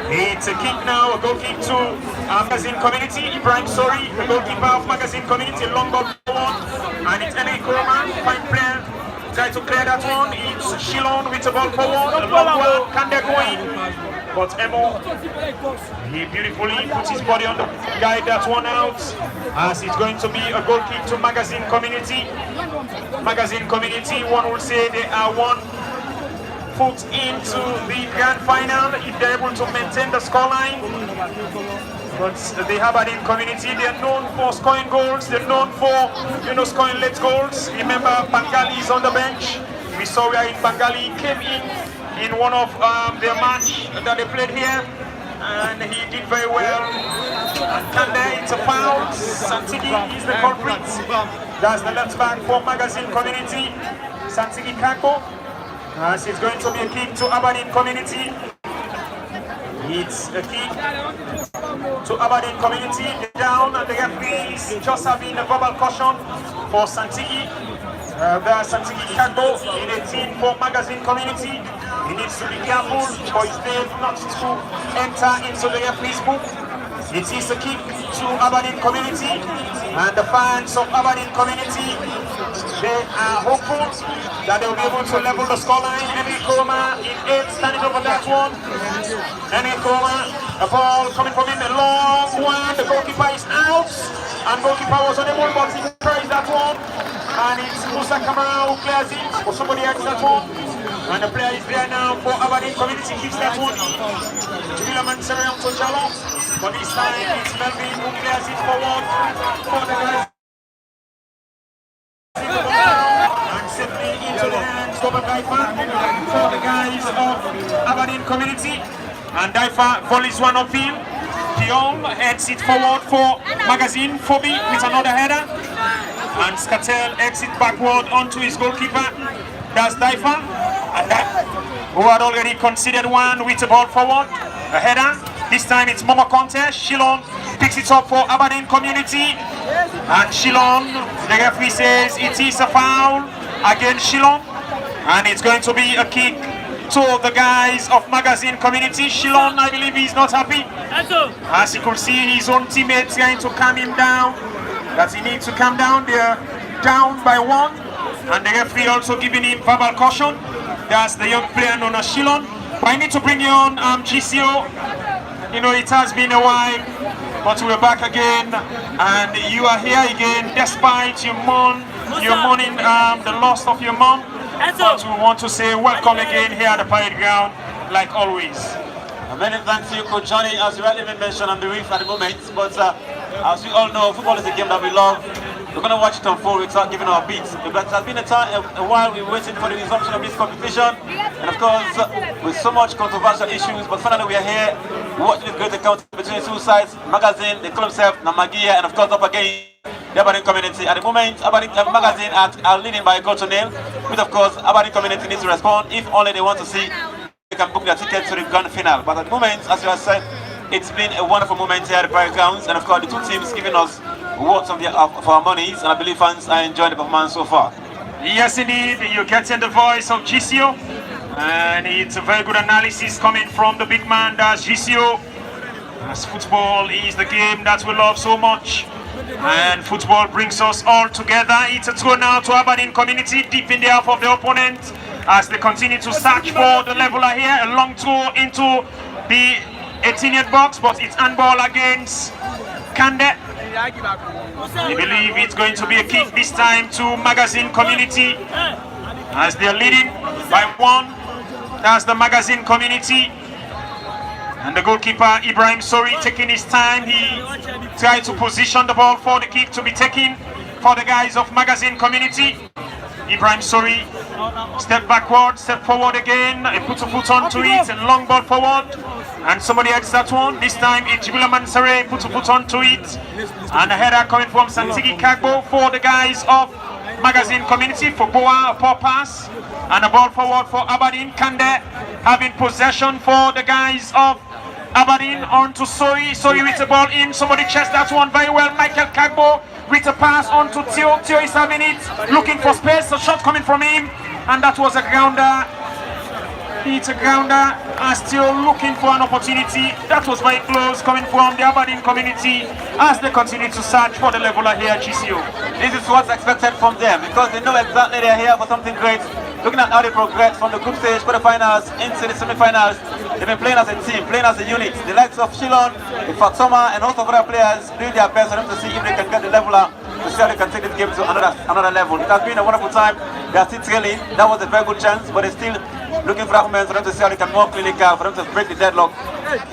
Speaker 4: It's a kick now, a goal kick to Magazine Community. Ibrahim Sori, the goalkeeper of Magazine Community, long ball forward. And it's Henry Kuroma, fine player. Try to clear that one. It's Shilon with the ball forward. A long ball, can they go in? But Emo, he beautifully puts his body on the guide that one out. As it's going to be a goal kick to Magazine Community. Magazine Community, one would say they are one foot into the grand final if they're able to maintain the scoreline. But the Aberdeen Community, they're known for scoring goals, they're known for scoring late goals. Remember, Bangali is on the bench. We saw where in Bangali came in one of their match that they played here, and he did very well. And Kande, it's a foul. Santigi is the culprit. That's the left back for Magazine Community, Santigi Kako. As it's going to be a kick to Aberdeen Community. It's a kick to Aberdeen Community. They're down, and the referees just having a verbal caution for Santigi. There's Santigi Kako in 18 for Magazine Community. He needs to be careful for his name not to enter into the referee's book. It is a kick to Aberdeen Community, and the fans of Aberdeen Community, they are hopeful that they will be able to level the scoreline. Henry Kuroma in 8, standing over that one. Henry Kuroma, a ball coming from him, a long one. The goalkeeper is out, and goalkeeper was unable, but he tries that one. And it's Musa Kamara who clears it, or somebody else that one. And the player is there now for Aberdeen Community, keeps that one in. Jubila Manserian to Jalo, but this time it's Melvin who clears it forward for the guys. And simply into the hands of a Daifa for the guys of Aberdeen Community. And Daifa volleys one upfield. Pion heads it forward for Magazine Phoebe with another header. And Skatel exit backward onto his goalkeeper. That's Daifa, and that who had already considered one with the ball forward. A header. This time it's Momo Contest. Shilon picks it up for Aberdeen Community. And Shilon, the referee says it is a foul against Shilon. And it's going to be a kick to the guys of Magazine Community. Shilon, I believe he's not happy. As you could see, his own teammates trying to calm him down. That he needs to calm down. They're down by 1, and the referee also giving him verbal caution. That's the young player known as Shilon. But I need to bring you on GCO. It has been a while, but we're back again, and you are here again despite your mourning the loss of your mom. But we want to say welcome again here at the Parade Ground, like always.
Speaker 7: Many thanks to you, Coach Johnny. As you rightly mentioned, I'm bereaved at the moment, but as we all know, football is a game that we love. We're going to watch it unfold without giving our beats. But it has been a while we're waiting for the resumption of this competition. And of course, with so much controversial issues, but finally we are here watching this great encounter between the two sides, Magazine, the club itself, Namagia, and of course up again, the Aberdeen Community. At the moment, Aberdeen Magazine are leading by a goal to nil, which of course Aberdeen Community needs to respond if only they want to see they can book their tickets to the grand final. But at the moment, as you have said, it's been a wonderful moment here at the Parade Grounds, and of course the two teams giving us worth of our monies, and I believe fans are enjoying the performance so far.
Speaker 4: Yes, indeed, you're getting the voice of GCO, and it's a very good analysis coming from the big man, that's GCO. As football is the game that we love so much, and football brings us all together. It's a throw now to Aberdeen Community, deep in the half of the opponent, as they continue to search for the leveler here. A long throw into the 18-yard box, but it's handball against Kande. I believe it's going to be a kick this time to Magazine Community, as they're leading by 1. That's the Magazine Community. And the goalkeeper, Ibrahim Sori, taking his time. He tried to position the ball for the kick to be taken for the guys of Magazine Community. Ibrahim Sori Step backward, step forward again. He puts a foot onto it and long ball forward. And somebody heads that one. This time it's Jibila Mansare puts a foot onto it. And a header coming from Santigi Kagbo for the guys of Magazine Community. For Boa, a poor pass. And a ball forward for Aberdeen. Kande having possession for the guys of Aberdeen onto Soi. Soi with the ball in. Somebody checks that one very well. Michael Kagbo with a pass onto Tio. Tio is having it. Looking for space. A shot coming from him. And that was a grounder. It's a grounder. Still looking for an opportunity. That was very close coming from the Aberdeen Community as they continue to search for the leveler here at GCO.
Speaker 7: This is what's expected from them because they know exactly they're here for something great. Looking at how they progress from the group stage, quarterfinals into the semi-finals, they've been playing as a team, playing as a unit. The likes of Shilon, the Fatsoma, and also other players doing their best for them to see if they can get the leveler to see how they can take this game to another level. It has been a wonderful time. They are still trailing. That was a very good chance, but they're still looking for that moment for them to see how they can more clinical, for them to break the deadlock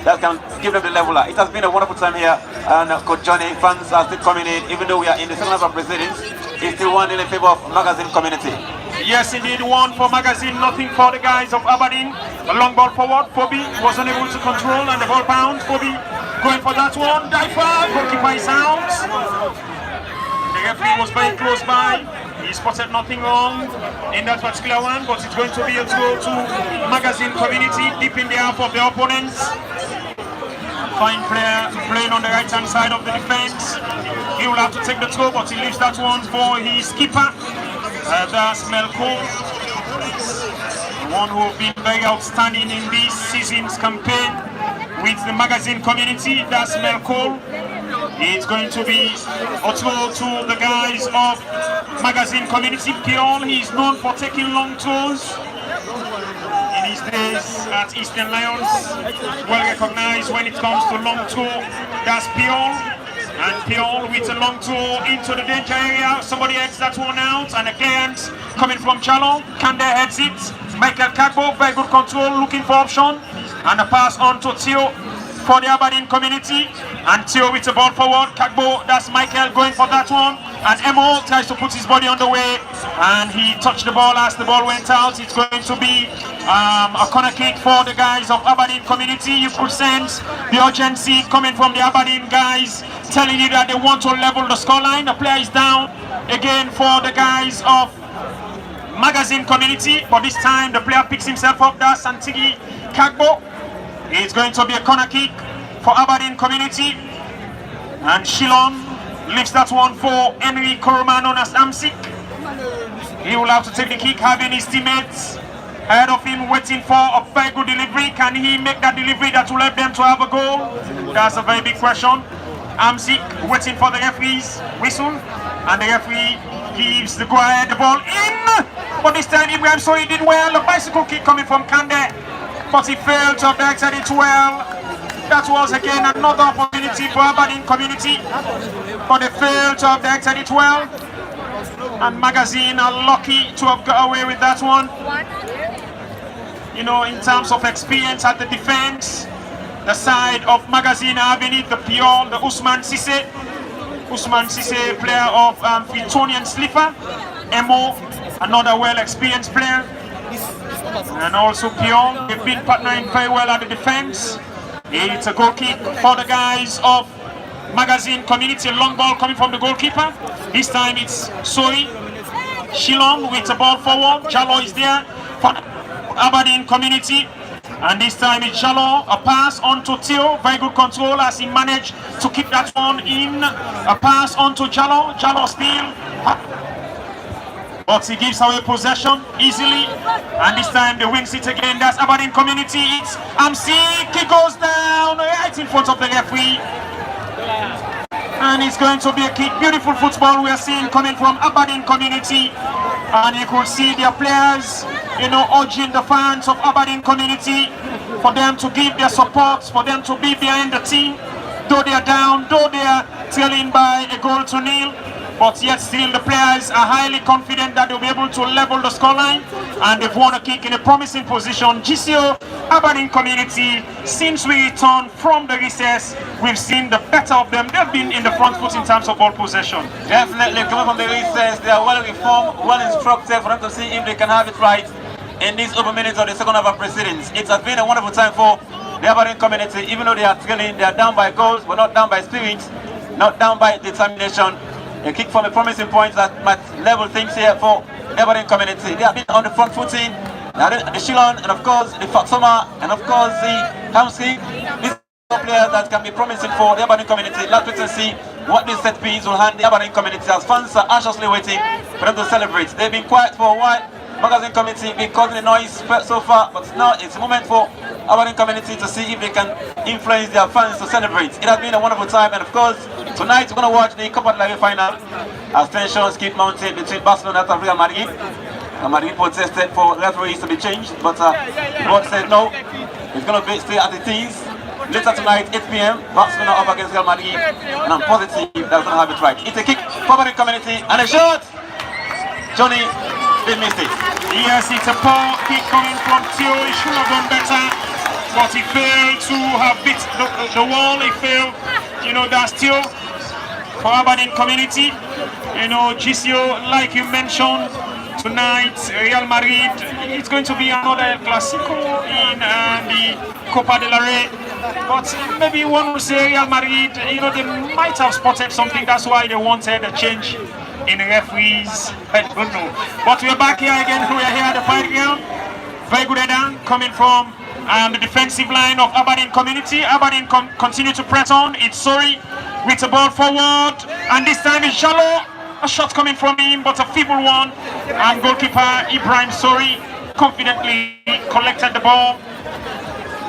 Speaker 7: that can give them the leveler. It has been a wonderful time here, and Coach Johnny, fans are still coming in, even though we are in the second half of proceedings. It's still 1-0 in favor of Magazine Community.
Speaker 4: Yes, indeed, one for Magazine, nothing for the guys of Aberdeen. A long ball forward, Fobi was unable to control, and the ball bounce. Fobi going for that one, diver, goalkeeper is out. The referee was very close by. He spotted nothing wrong in that particular one, but it's going to be a throw to Magazine Community, deep in the half of the opponents. Fine player playing on the right hand side of the defense. He will have to take the throw, but he leaves that one for his keeper. That's Melko, one who has been very outstanding in this season's campaign with the Magazine Community. That's Melko. It's going to be a throw to the guys of Magazine Community. Pion, he's known for taking long throws in his days at Eastern Lions. Well recognized when it comes to long throw. That's Pion. And Pion with a long throw into the danger area. Somebody heads that one out, and a clearance coming from Chalo. Kande heads it. Michael Kagbo, very good control, looking for option. And a pass on to Tio for the Aberdeen Community. And Tio with the ball forward. Kagbo, that's Michael going for that one. And Emo tries to put his body on the way. And he touched the ball as the ball went out. It's going to be a corner kick for the guys of Aberdeen Community. You could sense the urgency coming from the Aberdeen guys, telling you that they want to level the scoreline. The player is down again for the guys of Magazine Community, but this time the player picks himself up. That's Santigi Kagbo. It's going to be a corner kick for Aberdeen Community, and Shilon lifts that one for Henry Koroma, known as Amsik. He will have to take the kick, having his teammates ahead of him waiting for a very good delivery. Can he make that delivery that will help them to have a goal? That's a very big question. Amsik waiting for the referee's whistle, and the referee gives the go ahead, the ball in. But this time Ibrahim Soi did well. A bicycle kick coming from Kande, but he failed to have directed it well. That was again another opportunity for Aberdeen Community, but they failed to have directed it well. And Magazine are lucky to have got away with that one. You know, in terms of experience at the defense, the side of Magazine are having it, the Pion, the Usman Sisse, player of Fritonian Slipper, Emo, another well-experienced player, and also Pion. They've been partnering very well at the defense. It's a goal kick for the guys of Magazine Community. A long ball coming from the goalkeeper. This time it's Soi. Shilong with the ball forward. Jalo is there for Aberdeen Community. And this time it's Jalo. A pass on to Tio. Very good control as he managed to keep that one in. A pass on to Jalo. Jalo still. But he gives away possession easily. And this time they wings it again. That's Aberdeen Community. It's Amsik. He goes down right in front of the referee. And it's going to be a kick. Beautiful football we are seeing coming from Aberdeen Community. And you could see their players, you know, urging the fans of Aberdeen Community for them to give their support, for them to be behind the team. Though they are down, though they are trailing by a goal to nil, but yet still the players are highly confident that they'll be able to level the scoreline, and they've won a kick in a promising position. GCO, Aberdeen Community, since we returned from the recess, we've seen the better of them. They've been in the front foot in terms of ball possession.
Speaker 7: Definitely, coming from the recess, they are well informed, well instructed for them to see if they can have it right in these open minutes of the second half of proceedings. It has been a wonderful time for the Aberdeen Community. Even though they are trailing, they are down by goals, but not down by spirit, not down by determination. A kick from a promising point that might level things here for Aberdeen Community. They have been on the front footing. The Shillon, and of course the Faxoma, and of course the Hamsky. These are players that can be promising for the Aberdeen Community. Let's wait and see what this set piece will hand the Aberdeen Community, as fans are anxiously waiting for them to celebrate. They've been quiet for a while. Magazine Committee been causing a noise so far, but now it's a moment for Aberdeen Community to see if they can influence their fans to celebrate. It has been a wonderful time, and of course tonight we're going to watch the Copa del Rey final as tensions keep mounting between Barcelona and Real Madrid. Madrid protested for referees to be changed, but the board said no, it's going to stay at the teens. Later tonight, 8 p.m, Barcelona up against Real Madrid, and I'm positive they're going to have it right. It's a kick for Aberdeen Community, and a shot! Johnny, they missed it.
Speaker 4: Yes, it's a poor kick coming from Theo. He should have done better, but he failed to have beat the wall. He failed. You know, that's Theo for Aberdeen Community. You know, GCO, like you mentioned, tonight, Real Madrid, it's going to be another Clasico in the Copa del Rey. But maybe one would say Real Madrid, you know, they might have spotted something. That's why they wanted a change in referees. I don't know. But we're back here again. We're here at the fight ground. Very good header coming from the defensive line of Aberdeen Community. Aberdeen continue to press on. It's Sorry with the ball forward, and this time it's shallow. A shot coming from him, but a feeble one. And goalkeeper Ibrahim Sorry confidently collected the ball,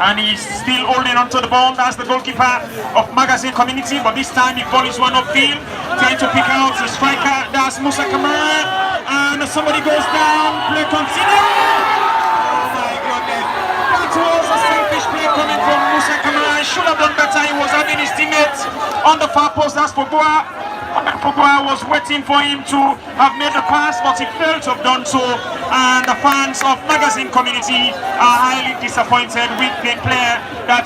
Speaker 4: and he's still holding onto the ball. That's the goalkeeper of Magazine Community, but this time the ball is one upfield, trying to pick out the striker. That's Musa Kamara, and somebody goes down. Play continue. Oh my goodness! It was a selfish play coming from Musa Kamara. He should have done better. He was having his teammates on the far post. That's Pogba. Pogba was waiting for him to have made the pass, but he failed to have done so, and the fans of Magazine Community are highly disappointed with the player that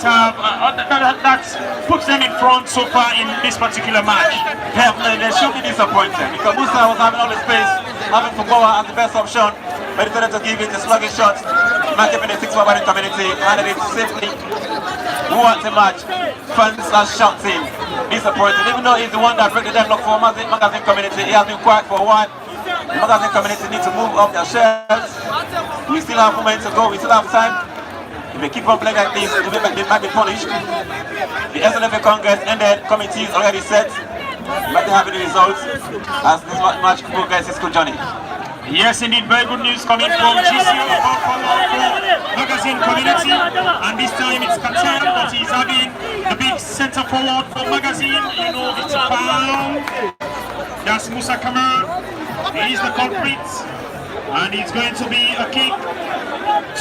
Speaker 4: puts them in front so far in this particular match.
Speaker 7: Definitely, they should be disappointed because Musa was having all the space, having Pogba as the best option, but he decided to give it a sluggish shot. Match up in the 6 for Aberdeen Community, handed it safely. Who wants a match? Fans are shouting. Disappointed, even though he's the one that broke the deadlock for Magazine Community. He has been quiet for a while. The Magazine Community need to move up their shells. We still have moments to go, we still have time. If they keep on playing like this, they might be punished. The SNFA Congress ended, committee is already set. We might have the results as this match progresses to Johnny.
Speaker 4: Yes, indeed, very good news coming from GCO about Magazine Community, and this time it's Katel, but he's having the big centre forward for Magazine. You know, it's a foul. That's Musa Kamara. He's the culprit, and it's going to be a kick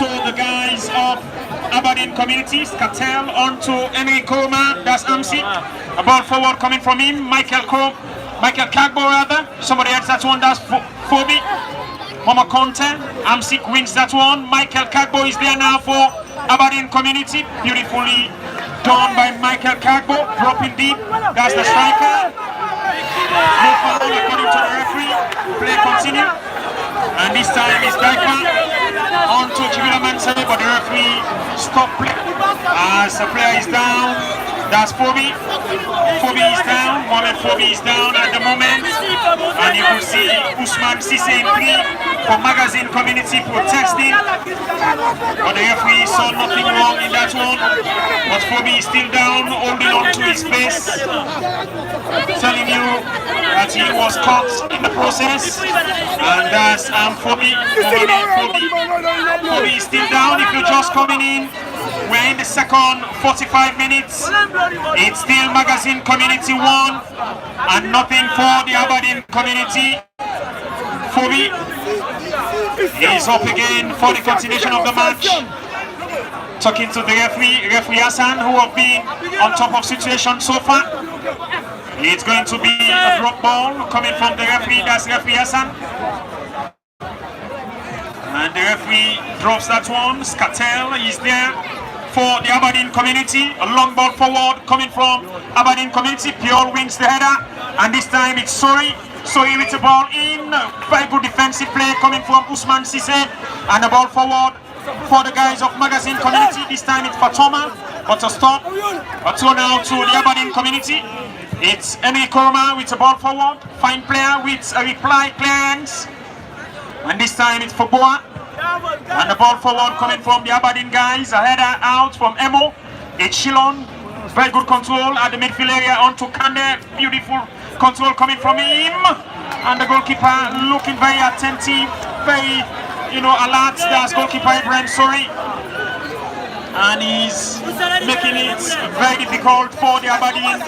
Speaker 4: to the guys of Aberdeen Community. Katel onto Enrico. That's Amsi. A ball forward coming from him. Michael Kagbo rather. Somebody else, that's one. That's Phoebe. Mama Conte, Amsik wins that one. Michael Kagbo is there now for Aberdeen Community. Beautifully done by Michael Kagbo, dropping deep. That's the striker. No foul according to the referee. Play continue. And this time it's Daipa on to Chibila Mansell, but the referee stopped play. As the player is down, that's Phoebe. Phoebe is down, Mohamed Phoebe is down at the moment. And you can see Usman Sisse in 3 for Magazine Community protesting. But the referee saw nothing wrong in that one. But Phoebe is still down, holding on to his face, telling you that he was caught in the process. And that's Phoebe. Phoebe is still down. If you're just coming in, we're in the second 45 minutes. It's still Magazine Community 1 and nothing for the Aberdeen Community. Phoebe is up again for the continuation of the match. Talking to the referee Hassan, who have been on top of situation so far. It's going to be a drop ball coming from the referee. That's referee Hassan. And the referee drops that one. Skatel is there for the Aberdeen community. A long ball forward coming from Aberdeen community. Piol wins the header. And this time it's Sori. Sori with the ball in. Very good defensive play coming from Usman Sise. And the ball forward for the guys of Magazine community. This time it's Fatoma. But a stop. A throw now to the Aberdeen community. It's Emily Koroma with the ball forward. Fine player with a reply clearance. And this time it's for Boa. And the ball forward coming from the Aberdeen guys. A header out from Emo. It's Shilon. Very good control at the midfield area onto Kande. Beautiful control coming from him. And the goalkeeper looking very attentive. Very, alert. That's goalkeeper Ibrahim Sori. And he's making it very difficult for the Aberdeen,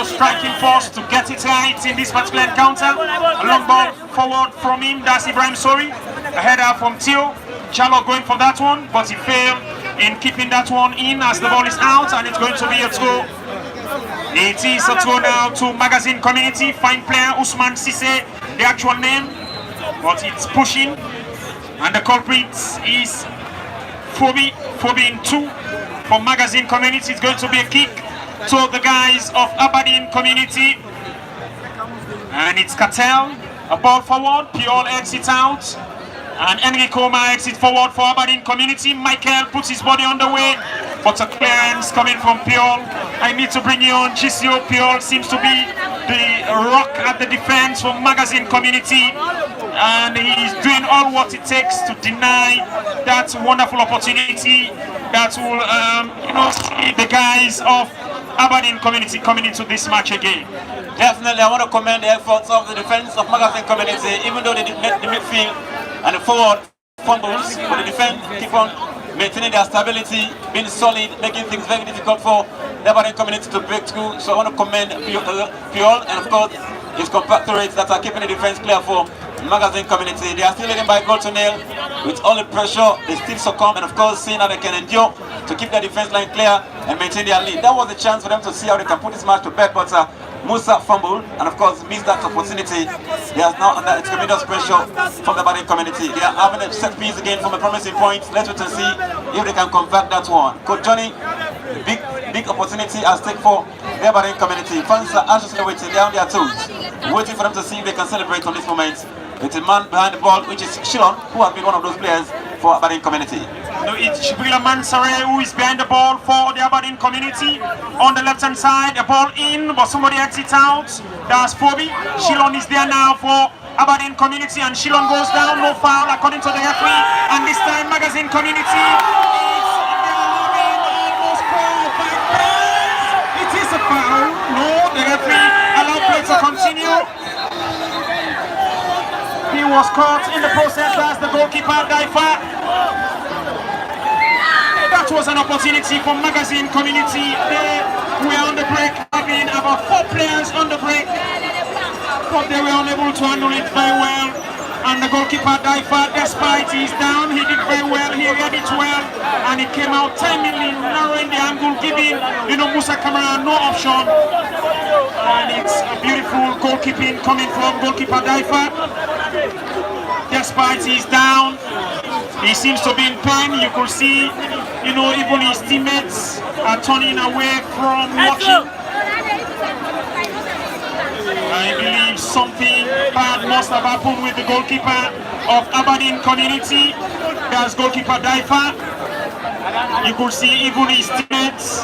Speaker 4: striking force to get it right in this particular encounter. A long ball forward from him, that's Ibrahim Sori. A header from Theo. Chalo going for that one, but he failed in keeping that one in as the ball is out, and it's going to be a throw. It is a throw now to Magazine community. Fine player, Usman Sise, the actual name, but it's pushing. And the culprit is Phoebe in 2 for Magazine community. It's going to be a kick to the guys of Aberdeen community. And it's Cattell, a ball forward, Piol exits out. And Enrico exits forward for Aberdeen community. Michael puts his body on the way, but a clearance coming from Piol. I need to bring you on Gisio. Piol seems to be the rock at the defense for Magazine community. And he's doing all what it takes to deny that wonderful opportunity that will, see the guys of Aberdeen community coming into this match again.
Speaker 7: Definitely, I want to commend the efforts of the defense of Magazine community, even though they did the midfield and the forward fumbles, but the defense keep on maintaining their stability, being solid, making things very difficult for the Aberdeen community to break through. So I want to commend Piol and of course his compactorates that are keeping the defense clear for Magazine community. They are still leading by goal to nil. With all the pressure, they still succumb, and of course seeing how they can endure to keep their defense line clear and maintain their lead. That was the chance for them to see how they can put this match to bed, but Musa fumbled and of course missed that opportunity. They are now under tremendous pressure from the Aberdeen community. They are having a set piece again from a promising point. Let's wait and see if they can convert that one. Coach Johnny, big opportunity at stake for the Aberdeen community. Fans are anxiously waiting down their toes, waiting for them to see if they can celebrate on this moment. It's a man behind the ball, which is Shilon, who has been one of those players for Aberdeen community.
Speaker 4: No, it's Shibrila Mansare who is behind the ball for the Aberdeen community. On the left hand side, the ball in, but somebody exits out. That's Phoebe. Shilon is there now for Aberdeen community, and Shilon goes down, no foul according to the referee. And this time, Magazine community is almost qualified. It is a foul. No, the referee allowed play to continue. He was caught in the process as the goalkeeper Daifa. That was an opportunity for Magazine community. They were on the break, having about 4 players on the break, but they were unable to handle it very well. And the goalkeeper Daifa, despite he's down, he did very well. He read it well, and he came out timely, narrowing the angle, giving Musa Kamara no option. And it's a beautiful goalkeeping coming from goalkeeper Daifa. Despite he's down, he seems to be in pain. You could see, even his teammates are turning away from watching. I believe something bad must have happened with the goalkeeper of Aberdeen community. That's goalkeeper Daifa. You could see even his teammates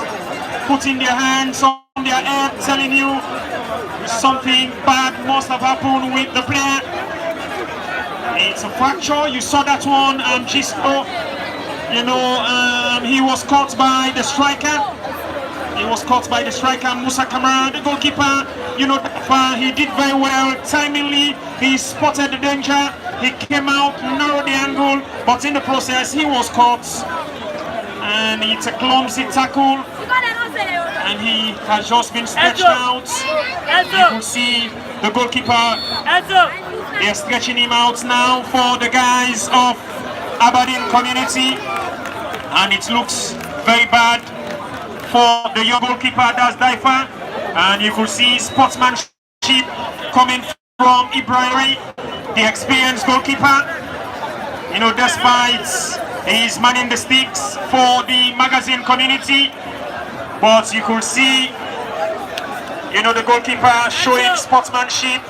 Speaker 4: putting their hands on their head, telling you something bad must have happened with the player. It's a fracture. You saw that one, Gisco. He was caught by the striker. Musa Kamara, the goalkeeper. He did very well, timely. He spotted the danger. He came out, narrowed the angle, but in the process, he was caught. And it's a clumsy tackle. And he has just been stretched out. You can see the goalkeeper. They're stretching him out now for the guys of Aberdeen community. And it looks very bad for the young goalkeeper, that's Daifa. And you could see sportsmanship coming from Ibrahim, the experienced goalkeeper. You know, despite he's manning the sticks for the magazine community, but you could see, you know, the goalkeeper showing sportsmanship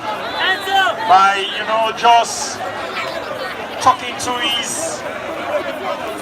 Speaker 4: by, you know, just talking to his